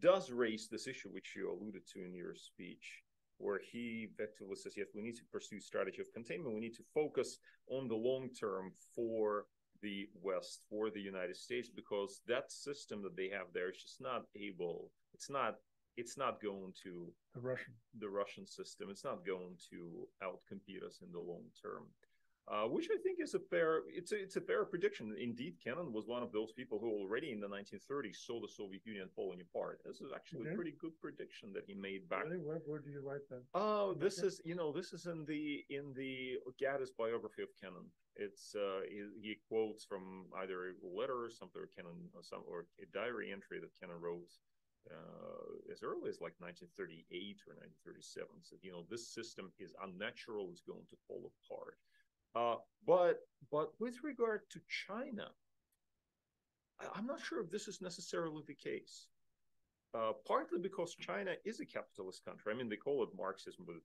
does raise this issue, which you alluded to in your speech, where he effectively says, yes, we need to pursue strategy of containment. We need to focus on the long term for the West, for the United States, because that system that they have there is just not able, it's not going to the Russian system. It's not going to outcompete us in the long term, which I think is a fair prediction. Indeed, Kennan was one of those people who already in the 1930s saw the Soviet Union falling apart. This is actually a pretty good prediction that he made back. Really? Where do you write that? Oh, this is in the Gaddis biography of Kennan. It's he quotes from either a letter or something, or Kennan, or a diary entry that Kennan wrote as early as like 1938 or 1937. Said, this system is unnatural; it's going to fall apart. But with regard to China, I'm not sure if this is necessarily the case. Partly because China is a capitalist country. I mean, they call it Marxism with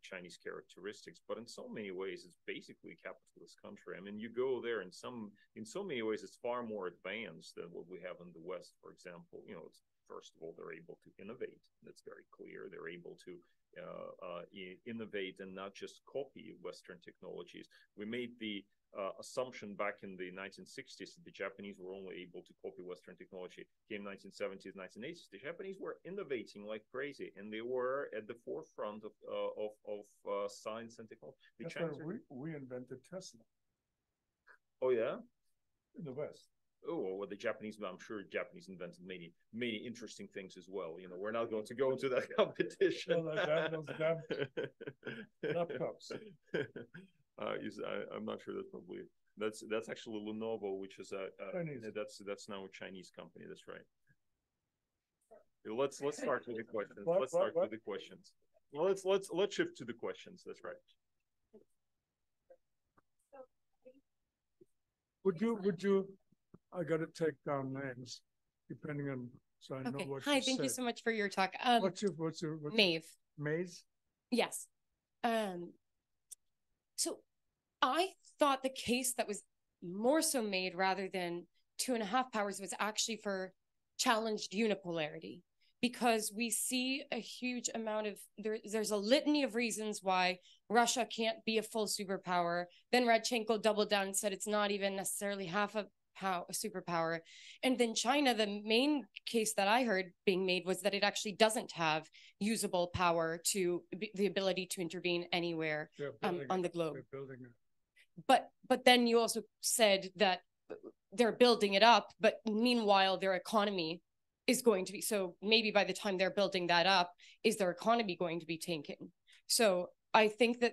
Chinese characteristics, but in so many ways, it's basically a capitalist country. I mean, you go there in so many ways, it's far more advanced than what we have in the West, for example. First of all, they're able to innovate. That's very clear. They're able to innovate and not just copy Western technologies. We made the assumption back in the 1960s that the Japanese were only able to copy Western technology. Came 1970s, 1980s, the Japanese were innovating like crazy, and they were at the forefront of science and technology. That's why we invented Tesla. Oh yeah, in the West. Oh, well, the Japanese, I'm sure Japanese invented many interesting things as well. We're not going to go into that competition. Well, laptops. I'm not sure that's actually Lenovo, which is that's now a Chinese company. That's right. Let's start with the questions. Let's start with the questions. Well, let's shift to the questions. That's right. Would you? I got to take down names, depending on, so I know what. Hi, thank you so much for your talk. What's your Maeve? Maze? Yes. So I thought the case that was more so made rather than 2.5 powers was actually for challenged unipolarity, because we see a huge amount of, there's a litany of reasons why Russia can't be a full superpower. Then Radchenko doubled down and said it's not even necessarily half a superpower. And then China, the main case that I heard being made was that it actually doesn't have usable power to the ability to intervene anywhere on the globe. But then you also said that they're building it up, but meanwhile their economy is going to be, so maybe by the time they're building that up, is their economy going to be tanking? So I think that,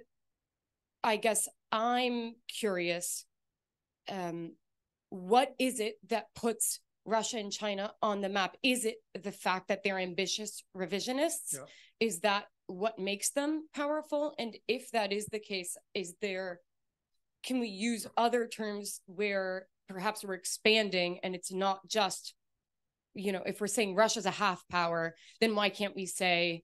I guess I'm curious, what is it that puts Russia and China on the map? Is it the fact that they're ambitious revisionists? Yeah. Is that what makes them powerful? And if that is the case, can we use other terms where perhaps we're expanding and it's not just, if we're saying Russia's a half power, then why can't we say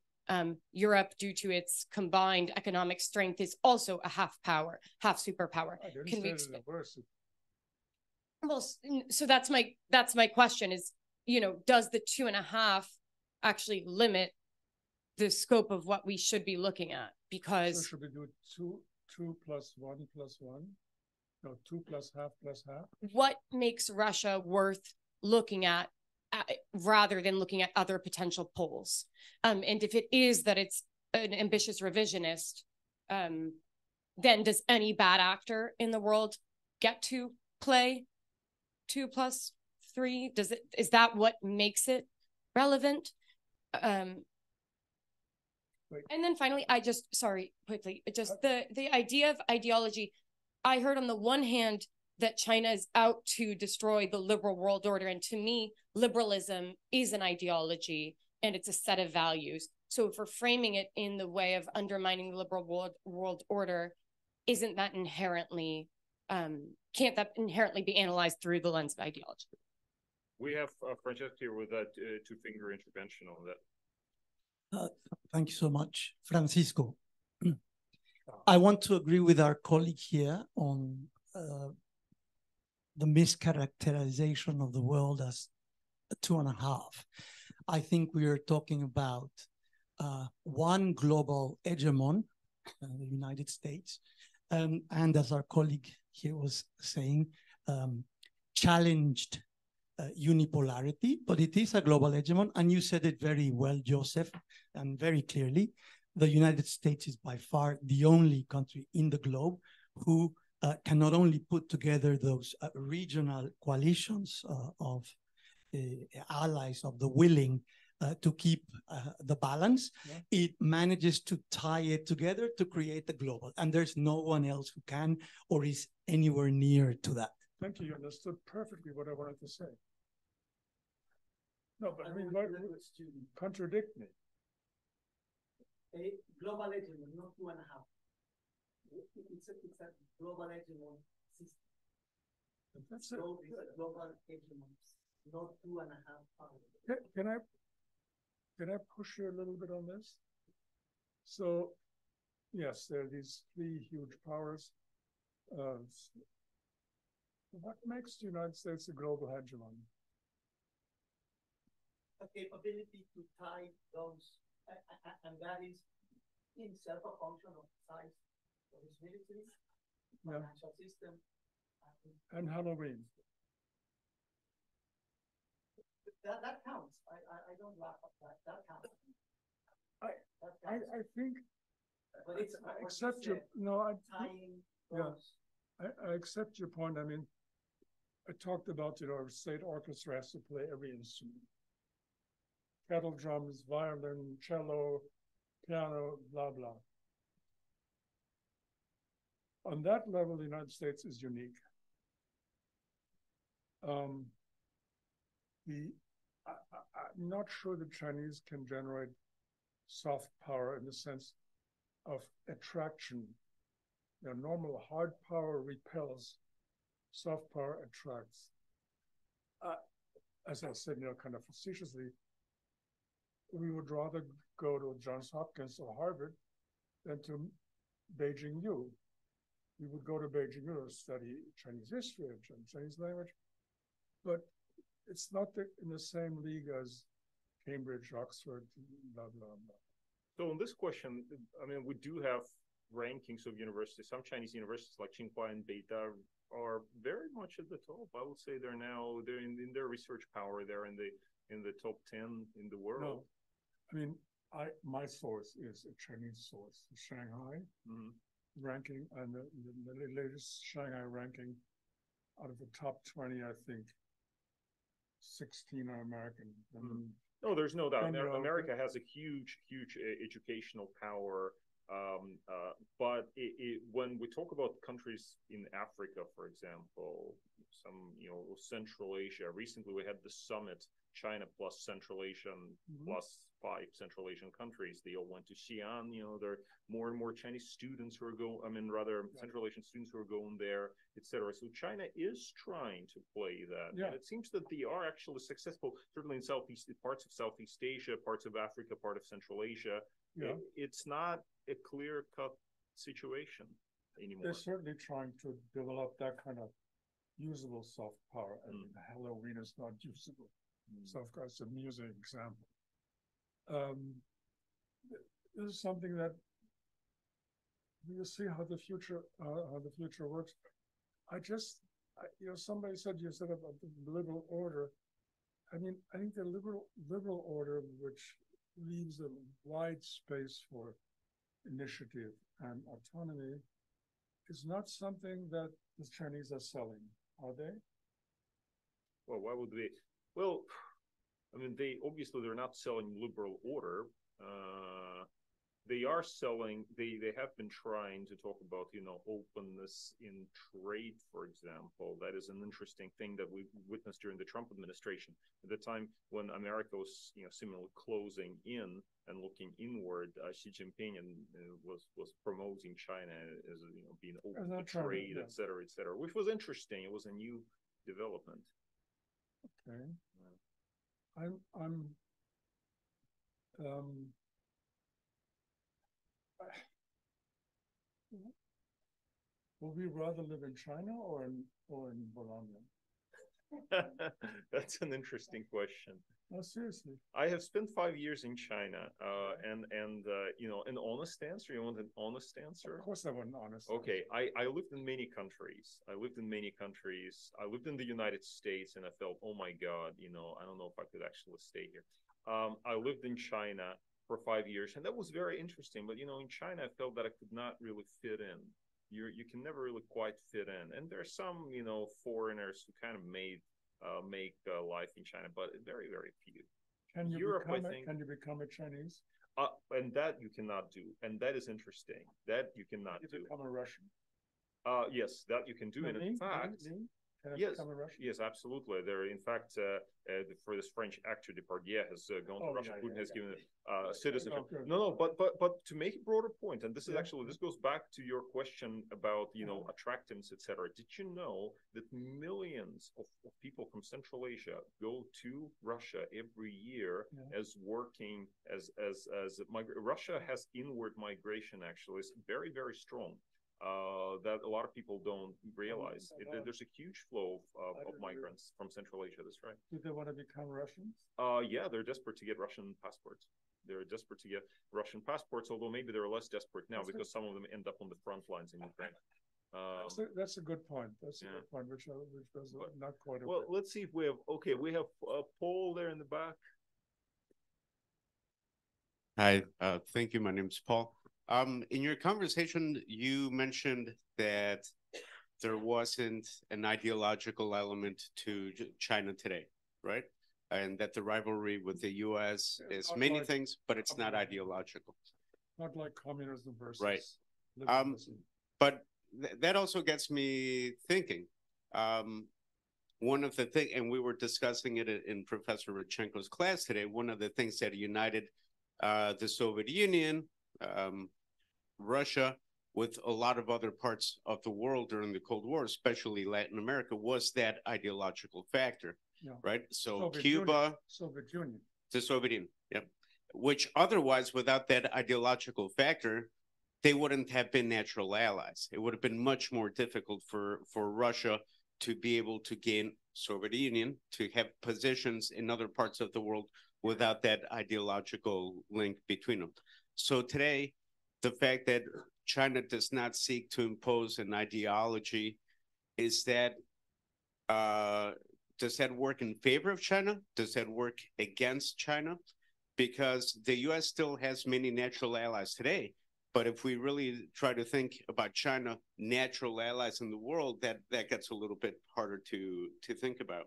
Europe, due to its combined economic strength, is also a half power, half superpower? Can we expand? Well, so that's my question is, does the 2.5 actually limit the scope of what we should be looking at? Because so should we do 2 plus 1 plus 1? No, 2 plus half plus half? What makes Russia worth looking at rather than looking at other potential poles. And if it is that it's an ambitious revisionist, then does any bad actor in the world get to play 2+3? Is that what makes it relevant? And then finally, quickly, the idea of ideology. I heard on the one hand that China is out to destroy the liberal world order. And to me, liberalism is an ideology and it's a set of values. So if we're framing it in the way of undermining the liberal world order, isn't that inherently, can't that inherently be analyzed through the lens of ideology? We have Francesca here with that two-finger intervention on that. Thank you so much, Francisco. I want to agree with our colleague here on the mischaracterization of the world as a 2.5. I think we are talking about one global hegemon, the United States, and as our colleague here was saying, challenged unipolarity, but it is a global hegemon, and you said it very well, Joseph, and very clearly. The United States is by far the only country in the globe who can not only put together those regional coalitions of allies of the willing to keep the balance, it manages to tie it together to create the global. And there's no one else who can or is anywhere near to that. Thank you. You understood perfectly what I wanted to say. No, but I mean, why contradict me? A global hegemon, not 2.5. It's a global hegemon system. That's it. It's a global hegemon, not 2.5 powers. Can I push you a little bit on this? So, yes, there are these three huge powers. What makes the United States a global hegemon? A capability to tie those, and that is in itself a function of size of its military, financial system. And Halloween. That counts. I don't laugh at that. That counts. I think. But it's I accept your tying those. I accept your point. I mean, I talked about state orchestra has to play every instrument. Kettle drums, violin, cello, piano, blah, blah. On that level, the United States is unique. I'm not sure the Chinese can generate soft power in the sense of attraction. Normal hard power repels, soft power attracts. As I said, kind of facetiously, we would rather go to Johns Hopkins or Harvard than to Beijing U. We would go to Beijing U to study Chinese history and Chinese language, but it's not in the same league as Cambridge, Oxford, blah, blah, blah. So on this question, I mean, we do have rankings of universities. Some Chinese universities like Tsinghua and Beida are very much at the top. I would say they're in their research power. They're in the top 10 in the world. No. I mean, my source is a Chinese source, Shanghai ranking, and the latest Shanghai ranking, out of the top 20, I think 16 are American. No, there's no doubt. America has a huge educational power. But when we talk about countries in Africa, for example, some Central Asia. Recently, we had the summit, China plus Central Asian plus 5 Central Asian countries. They all went to Xi'an. There are more and more Chinese students who are going. Central Asian students who are going there, etc. So China is trying to play that. Yeah. And it seems that they are actually successful. Certainly in parts of Southeast Asia, parts of Africa, part of Central Asia. Yeah. It's not a clear-cut situation anymore. They're certainly trying to develop that kind of usable soft power. I mean, Halloween is not usable. Soft power is an amusing example. This is something that we'll see how the future works. Somebody said about the liberal order. I mean, I think the liberal order, which leaves a wide space for initiative and autonomy, is not something that the Chinese are selling, are they? Well, why would they? Well, I mean, they're not selling liberal order. They are selling. They have been trying to talk about openness in trade, for example. That is an interesting thing that we witnessed during the Trump administration. At the time when America was seemingly closing in and looking inward, Xi Jinping was promoting China as being open to trade, et cetera, which was interesting. It was a new development. Okay. Would we rather live in China or in Bologna? That's an interesting question. No, seriously. I have spent 5 years in China, and an honest answer. You want an honest answer? Of course, I want an honest. Okay, I lived in many countries. I lived in the United States, and I felt, oh my God, I don't know if I could actually stay here. I lived in China for 5 years, and that was very interesting. But in China, I felt that I could not really fit in. You can never really quite fit in, and there are some foreigners who kind of make life in China, but very, very few. Can you become a Chinese? And that you cannot do, and that is interesting. That you cannot do. Become a Russian? Yes, that you can do. And in fact, Can I yes, become a Russian? yes, absolutely. There, in fact, for this French actor Depardieu has gone to Russia. Putin has given citizenship. No, but to make a broader point, and this is actually this goes back to your question about attractiveness, etc. Did you know that millions of people from Central Asia go to Russia every year as working as Russia has inward migration actually is very, very strong. That a lot of people don't realize. There's a huge flow of migrants from Central Asia. That's right. Do they want to become Russians? Yeah, they're desperate to get Russian passports. Although maybe they're less desperate now because some of them end up on the front lines in Ukraine. That's a good point. That's a good point, which was not quite. Well, let's see if we have. Okay, we have Paul there in the back. Hi, thank you. My name's Paul. In your conversation, you mentioned that there wasn't an ideological element to China today, right? And that the rivalry with the U.S. is many things, but it's not ideological. Not like communism versus right. liberalism. But that also gets me thinking. One of the things, and we were discussing it in Professor Rodchenko's class today, one of the things that united the Soviet Union, Russia, with a lot of other parts of the world during the Cold War, especially Latin America, was that ideological factor, right? So Soviet Cuba, Soviet Union, the Soviet Union, yep. Which otherwise, without that ideological factor, they wouldn't have been natural allies. It would have been much more difficult for Russia to be able to gain Soviet Union, to have positions in other parts of the world without that ideological link between them. So today, the fact that China does not seek to impose an ideology, does that work in favor of China? Does that work against China? Because the U.S. still has many natural allies today. But if we really try to think about China, natural allies in the world, that gets a little bit harder to think about.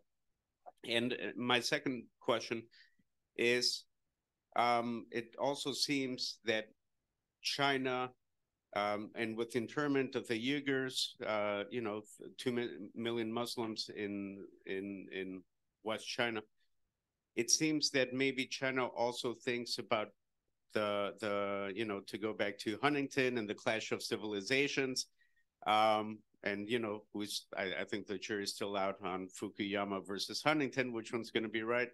And my second question is, it also seems that China, and with the internment of the Uyghurs, 2 million Muslims in West China, it seems that maybe China also thinks about to go back to Huntington and the clash of civilizations, and I think the jury is still out on Fukuyama versus Huntington, which one's going to be right.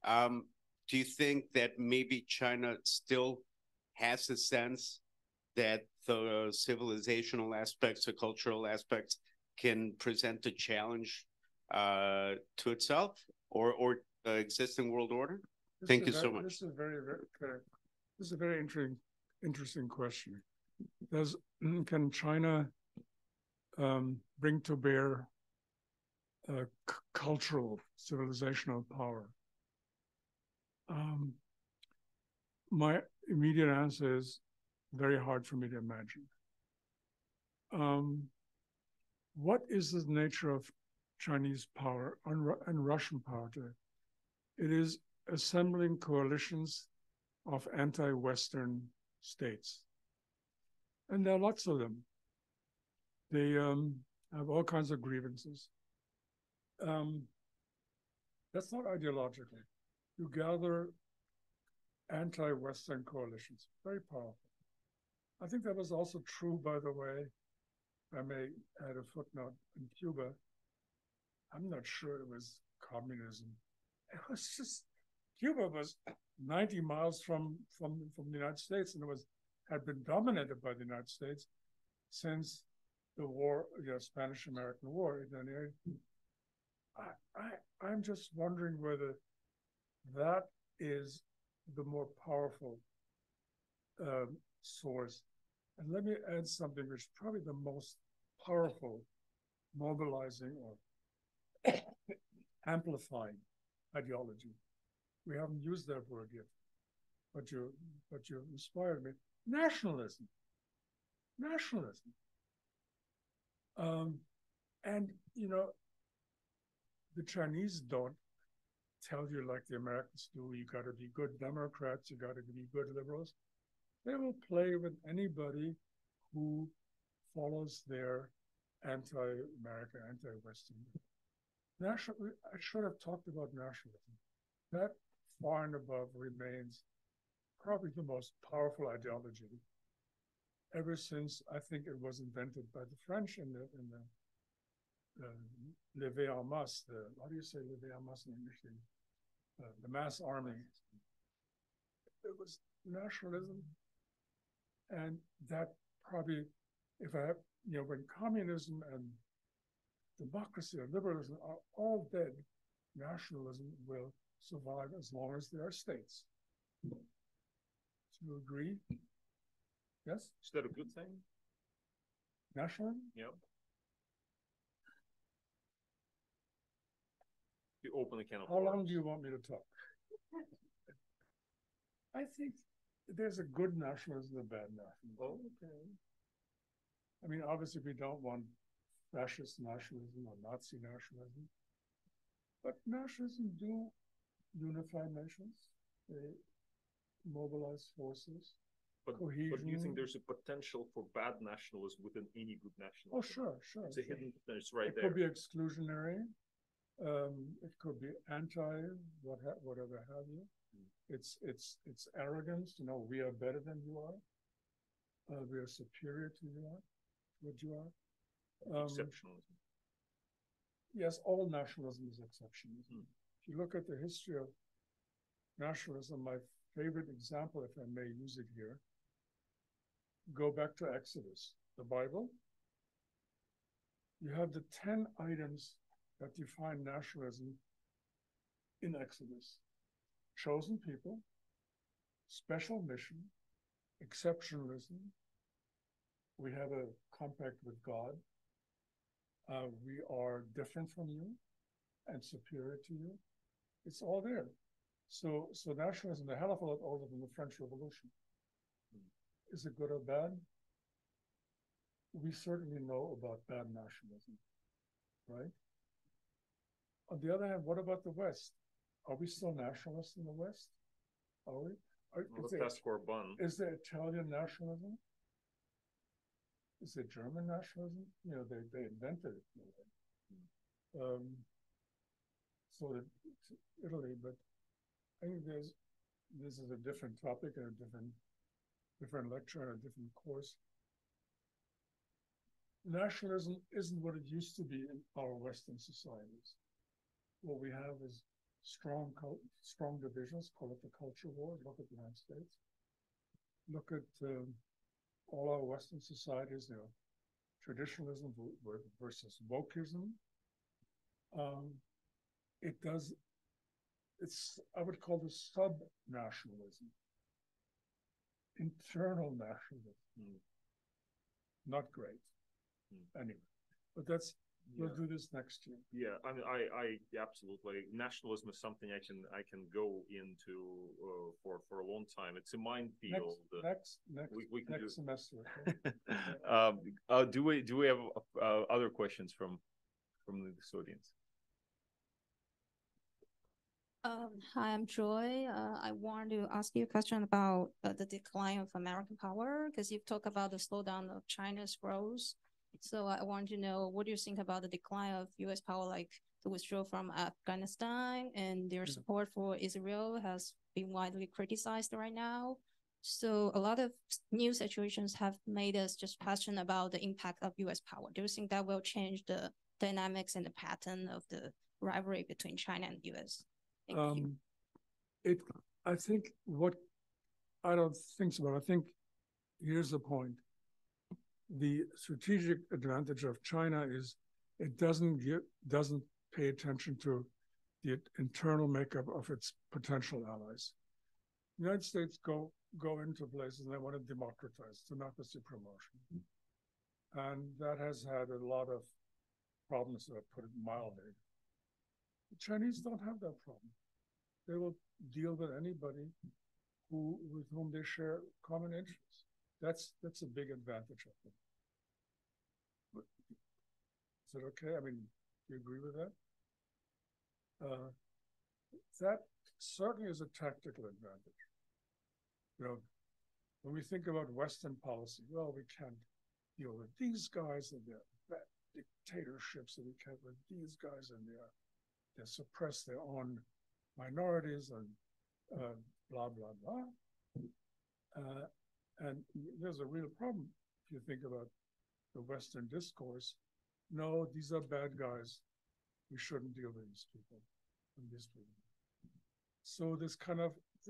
Do you think that maybe China still has a sense that the civilizational aspects, the cultural aspects can present a challenge to itself or the existing world order? Thank you so much. This is this is a very interesting question. Can China bring to bear cultural, civilizational power My immediate answer is very hard for me to imagine. What is the nature of Chinese power and Russian power today? It is assembling coalitions of anti-Western states. And there are lots of them. They have all kinds of grievances. That's not ideological. You gather anti-Western coalitions, very powerful. I think that was also true, by the way, I may add a footnote, in Cuba. I'm not sure it was communism. It was just, Cuba was 90 miles from the United States, and had been dominated by the United States since the war, Spanish-American War. I'm just wondering whether that is the more powerful source. And let me add something which is probably the most powerful mobilizing or amplifying ideology. We haven't used that word yet, but you inspired me. Nationalism. Nationalism. And, the Chinese don't tell you like the Americans do, you got to be good Democrats, you got to be good liberals. They will play with anybody who follows their anti-American, anti-Western. I should have talked about nationalism. That far and above remains probably the most powerful ideology ever since I think it was invented by the French in the Levé en masse. How do you say Levé en masse in English? The mass army. It was nationalism, and that probably, if I have, when communism and democracy or liberalism are all dead, nationalism will survive as long as there are states. Do you agree? Yes? Is that a good thing? Nationalism? Yeah. You open a can of How long do you want me to talk? I think there's a good nationalism and a bad nationalism. Oh, okay. I mean, obviously, we don't want fascist nationalism or Nazi nationalism, but nationalism do unify nations. They mobilize forces. But do you think there's a potential for bad nationalism within any good nationalism? Oh, sure. It's a hidden, it's right there. It could be exclusionary. It could be whatever have you. It's arrogance. We are better than you are. We are superior to what you are. Exceptionalism. Yes, all nationalism is exceptionalism. If you look at the history of nationalism, my favorite example, if I may use it here, go back to Exodus, the Bible. You have the 10 items that define nationalism in Exodus. Chosen people, special mission, exceptionalism. We have a compact with God. We are different from you and superior to you. It's all there. So nationalism is a hell of a lot older than the French Revolution. Is it good or bad? We certainly know about bad nationalism, right? On the other hand, what about the West? Are we still nationalists in the West? Are we? Is there Italian nationalism? Is there German nationalism? They invented it. So did Italy, but I think this is a different topic and a different lecture and a different course. Nationalism isn't what it used to be in our Western societies. What we have is strong divisions. Call it the culture war. Look at the United States. Look at all our Western societies. Traditionalism versus wokeism. It's I would call this sub-nationalism, internal nationalism. Not great. Anyway, but We'll do this next year. Yeah, I mean, I absolutely, nationalism is something I can go into for a long time. It's a minefield. Next we can do semester. Okay? Do we have other questions from this audience? Hi, I'm Joy. I wanted to ask you a question about the decline of American power, because you've talked about the slowdown of China's growth. So I want to know, what do you think about the decline of U.S. power, like the withdrawal from Afghanistan, and their support for Israel has been widely criticized right now. So a lot of new situations have made us just question about the impact of U.S. power. Do you think that will change the dynamics and the pattern of the rivalry between China and U.S.? Thank you. I think I don't think so, but I think here's the point. The strategic advantage of China is it doesn't pay attention to the internal makeup of its potential allies. The United States go into places and they want to democratize, democracy promotion. And that has had a lot of problems, that I put it mildly. The Chinese don't have that problem. They will deal with anybody with whom they share common interests. That's a big advantage of them. Is it okay? I mean, do you agree with that? That certainly is a tactical advantage. You know, when we think about Western policy, well, we can't deal with these guys and their bad dictatorships, and we can't with these guys and they suppress their own minorities and blah, blah, blah. And there's a real problem if you think about the Western discourse. No, these are bad guys. We shouldn't deal with these people and these people. So this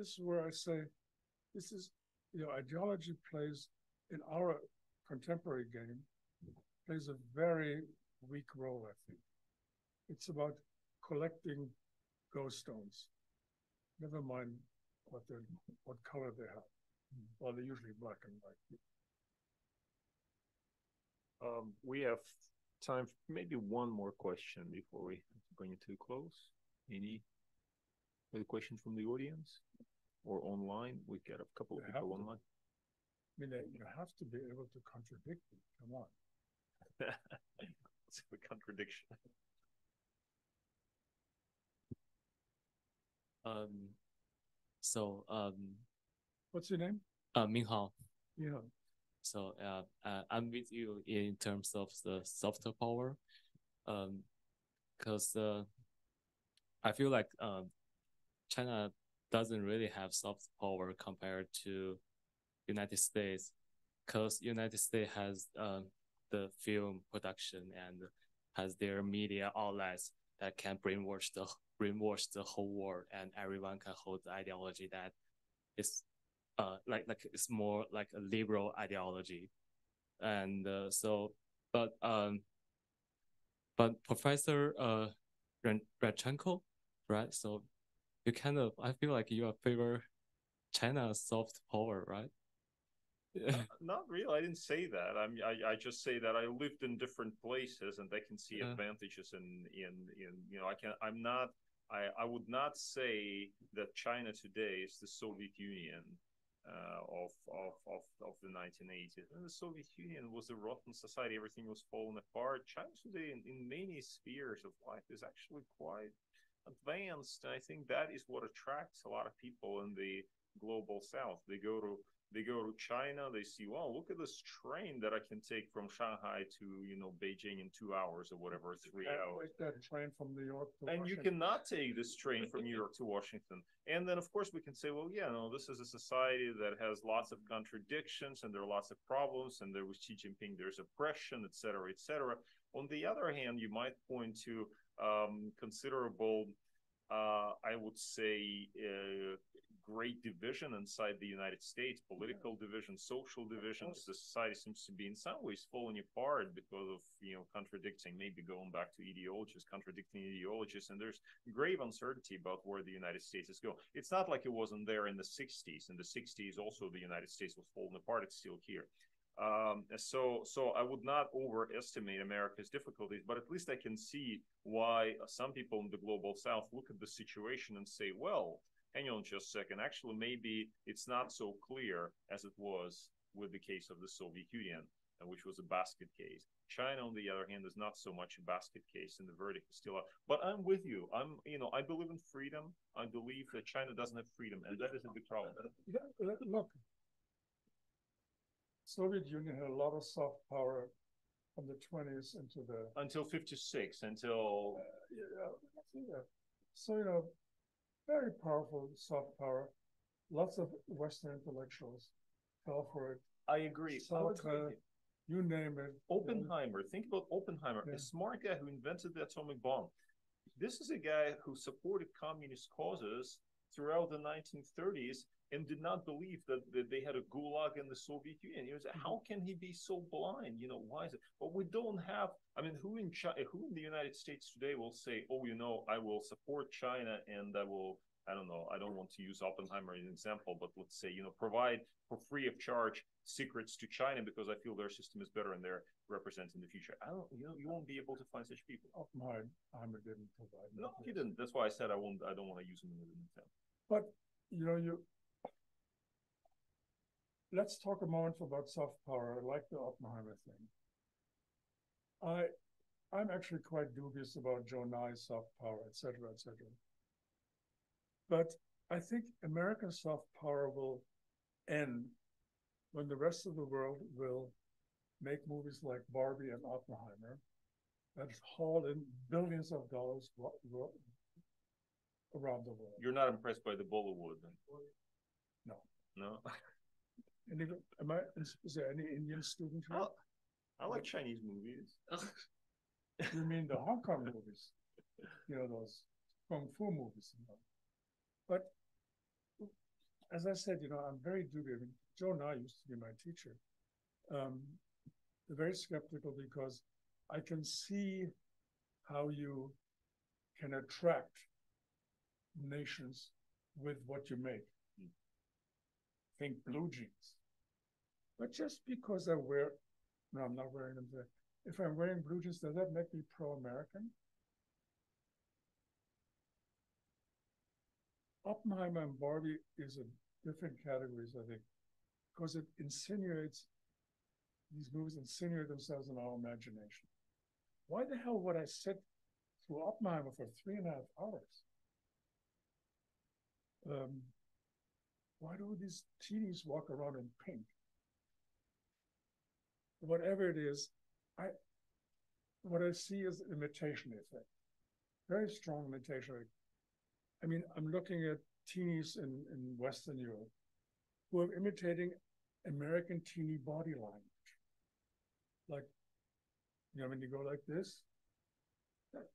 is where I say, this is, ideology plays in our contemporary game, plays a very weak role, I think. It's about collecting ghost stones. Never mind what color they have. Well, they're usually black and white. We have time for maybe one more question before we bring it to a close. Any other questions from the audience or online? We've got a couple of people online. I mean, you have to be able to contradict me. Come on. It's a contradiction. What's your name? Minghao. Yeah. So I'm with you in terms of the soft power, because I feel like China doesn't really have soft power compared to United States, because United States has the film production and has their media outlets that can brainwash the whole world, and everyone can hold the ideology that is like it's more like a liberal ideology. And but Professor Radchenko, right? So you I feel like you favor China's soft power, right? Not really. I didn't say that. I just say that I lived in different places and I can see advantages in I would not say that China today is the Soviet Union of the 1980s. And the Soviet Union was a rotten society. Everything was falling apart. China today, in many spheres of life, is actually quite advanced. And I think that is what attracts a lot of people in the global South. They go to China, they see, wow, look at this train that I can take from Shanghai to, Beijing in 2 hours or whatever, 3 hours. Take that train from New York to and Washington. You cannot take this train from New York to Washington. And then, of course, we can say, well, yeah, no, this is a society that has lots of contradictions and there are lots of problems, and there was Xi Jinping, there's oppression, et cetera, et cetera. On the other hand, you might point to considerable, I would say, great division inside the United States, political division, social divisions. The society seems to be in some ways falling apart because of, contradicting, maybe going back to contradicting ideologies, and there's grave uncertainty about where the United States is going. It's not like it wasn't there in the 60s. In the 60s, also, the United States was falling apart. It's still here. So I would not overestimate America's difficulties, but at least I can see why some people in the global South look at the situation and say, well, hang on just a second. Actually, maybe it's not so clear as it was with the case of the Soviet Union, which was a basket case. China, on the other hand, is not so much a basket case, and the verdict is still out. But I'm with you. I believe in freedom. I believe that China doesn't have freedom, and that is a big problem. Look, Soviet Union had a lot of soft power from the 20s into the until 56, until so very powerful soft power. Lots of Western intellectuals fell for it. I agree. You name it. Oppenheimer. Think about Oppenheimer, a smart guy who invented the atomic bomb. This is a guy who supported communist causes throughout the 1930s and did not believe that they had a gulag in the Soviet Union. He was, how can he be so blind? Why is it? But we don't have. I mean, who in the United States today will say, "Oh, I will support China and I will." I don't know. I don't want to use Oppenheimer as an example, but let's say, provide for free of charge secrets to China because I feel their system is better and they're representing the future. You won't be able to find such people. Oppenheimer didn't provide. No, he didn't. That's why I said I don't want to use him as an example. But let's talk a moment about soft power, like the Oppenheimer thing. I'm actually quite dubious about Joe Nye's soft power, et cetera, et cetera. But I think American soft power will end when the rest of the world will make movies like Barbie and Oppenheimer that haul in billions of dollars around the world. You're not impressed by the Bollywood? No. No? Is there any Indian student here? I like Chinese movies. You mean the Hong Kong movies? Those Kung Fu movies. But as I said, I'm very dubious. Joe Nye used to be my teacher. Very skeptical because I can see how you can attract nations with what you make. Think blue jeans. But just because I'm not wearing them today. If I'm wearing blue jeans, does that make me pro-American? Oppenheimer and Barbie is a different categories, I think, because it these movies insinuate themselves in our imagination. Why the hell would I sit through Oppenheimer for 3.5 hours? Why do these teenies walk around in pink? Whatever it is, what I see is imitation effect. Very strong imitation effect. I mean, I'm looking at teenies in Western Europe who are imitating American teeny body language. Like, when you go like this,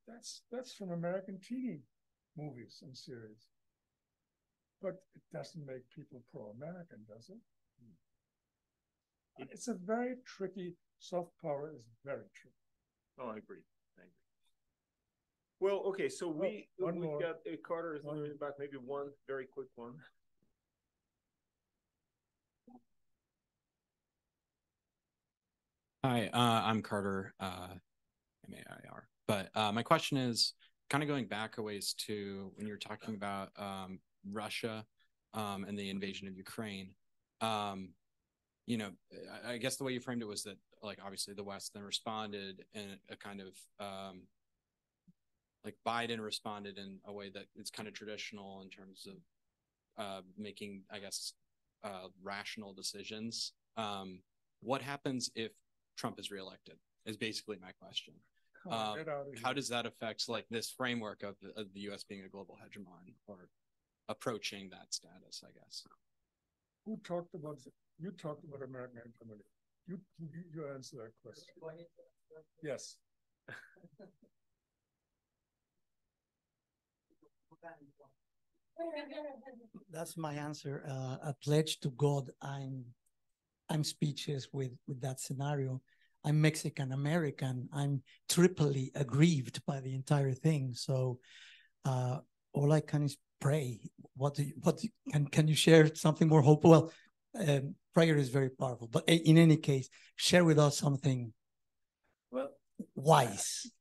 that's from American teeny movies and series. But it doesn't make people pro-American, does it? It's a very tricky, soft power is very tricky. Oh, I agree. Well, okay, so we've got Carter is back. Maybe one very quick one. Hi, I'm Carter, MAIR. But my question is kind of going back a ways to when you were talking about Russia and the invasion of Ukraine. I guess the way you framed it was that, like, obviously the West then responded in a kind of like Biden responded in a way that it's kind of traditional in terms of making, I guess, rational decisions. What happens if Trump is reelected is basically my question. How does that affect like this framework of the U.S. being a global hegemon or approaching that status, I guess? You talked about American hegemony. You answer that question. Yes. That's my answer. A pledge to God. I'm speechless with that scenario. I'm Mexican American. I'm triply aggrieved by the entire thing. So all I can is pray. Can you share something more hopeful? Well, prayer is very powerful. But in any case, share with us something wise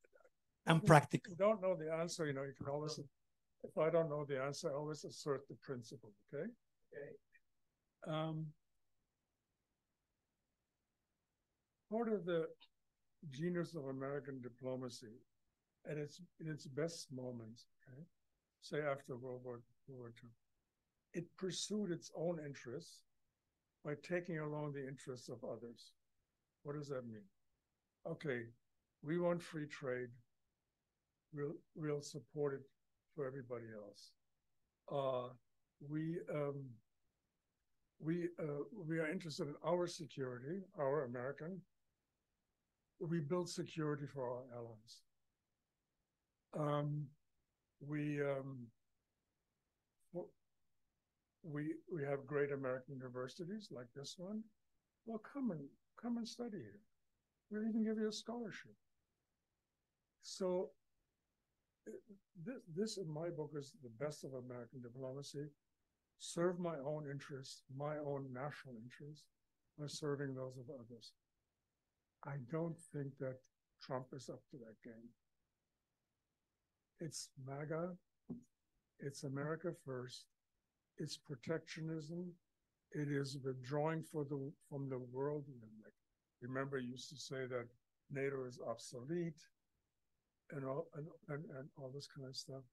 and practical. If you don't know the answer, you can always, if I don't know the answer, I always assert the principle, okay? Part of the genius of American diplomacy at its best moments, okay, say after World War II, it pursued its own interests by taking along the interests of others. What does that mean? Okay, we want free trade. We'll support it for everybody else. We are interested in our security, our American. We build security for our allies. We have great American universities like this one. Well, come and study here. We'll even give you a scholarship. So this in my book is the best of American diplomacy. Serve my own interests, my own national interests, by serving those of others. I don't think that Trump is up to that game. It's MAGA, it's America first, it's protectionism, it is withdrawing from the world. Remember, you used to say that NATO is obsolete and all this kind of stuff.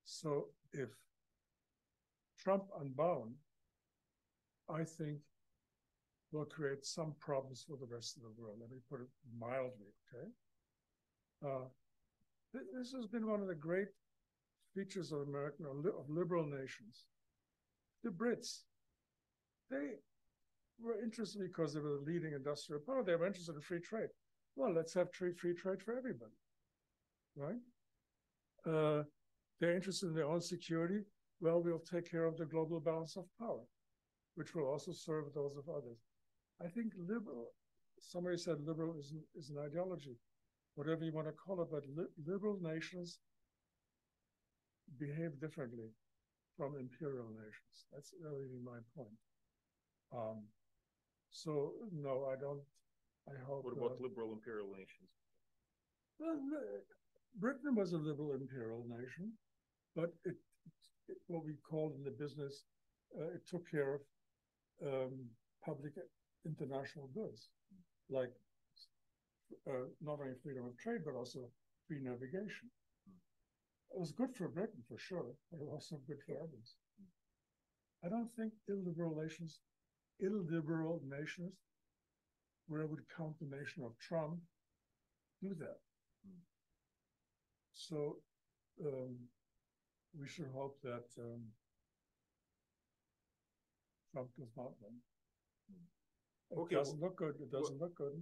So if Trump unbound, I think will create some problems for the rest of the world. Let me put it mildly, okay? This has been one of the great features of American, of liberal nations. The Brits, they were interested because they were the leading industrial power. They were interested in free trade. Well, let's have free trade for everybody, right? They're interested in their own security. Well, we'll take care of the global balance of power, which will also serve those of others. I think somebody said liberal is an ideology, whatever you want to call it, but liberal nations behave differently from imperial nations. That's really my point. So, no, I don't. I hope. What about liberal imperial nations? Well, Britain was a liberal imperial nation, but what we called in the business, it took care of public international goods, like not only freedom of trade, but also free navigation. It was good for Britain, for sure, but it was also good for others. I don't think illiberal nations where I would count the nation of Trump, do that. So we should hope that Trump does not win. Okay, it doesn't look good. It doesn't look good.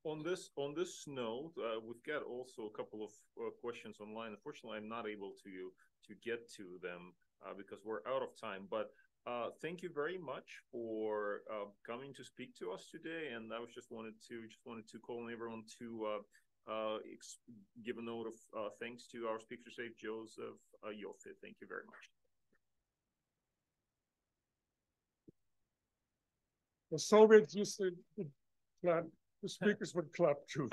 On this note, we've got also a couple of questions online. Unfortunately, I'm not able to get to them because we're out of time. But thank you very much for coming to speak to us today. And I just wanted to call on everyone to give a note of thanks to our speaker today, Joseph Yoffe. Thank you very much. The Soviets used to clap. The speakers would clap too.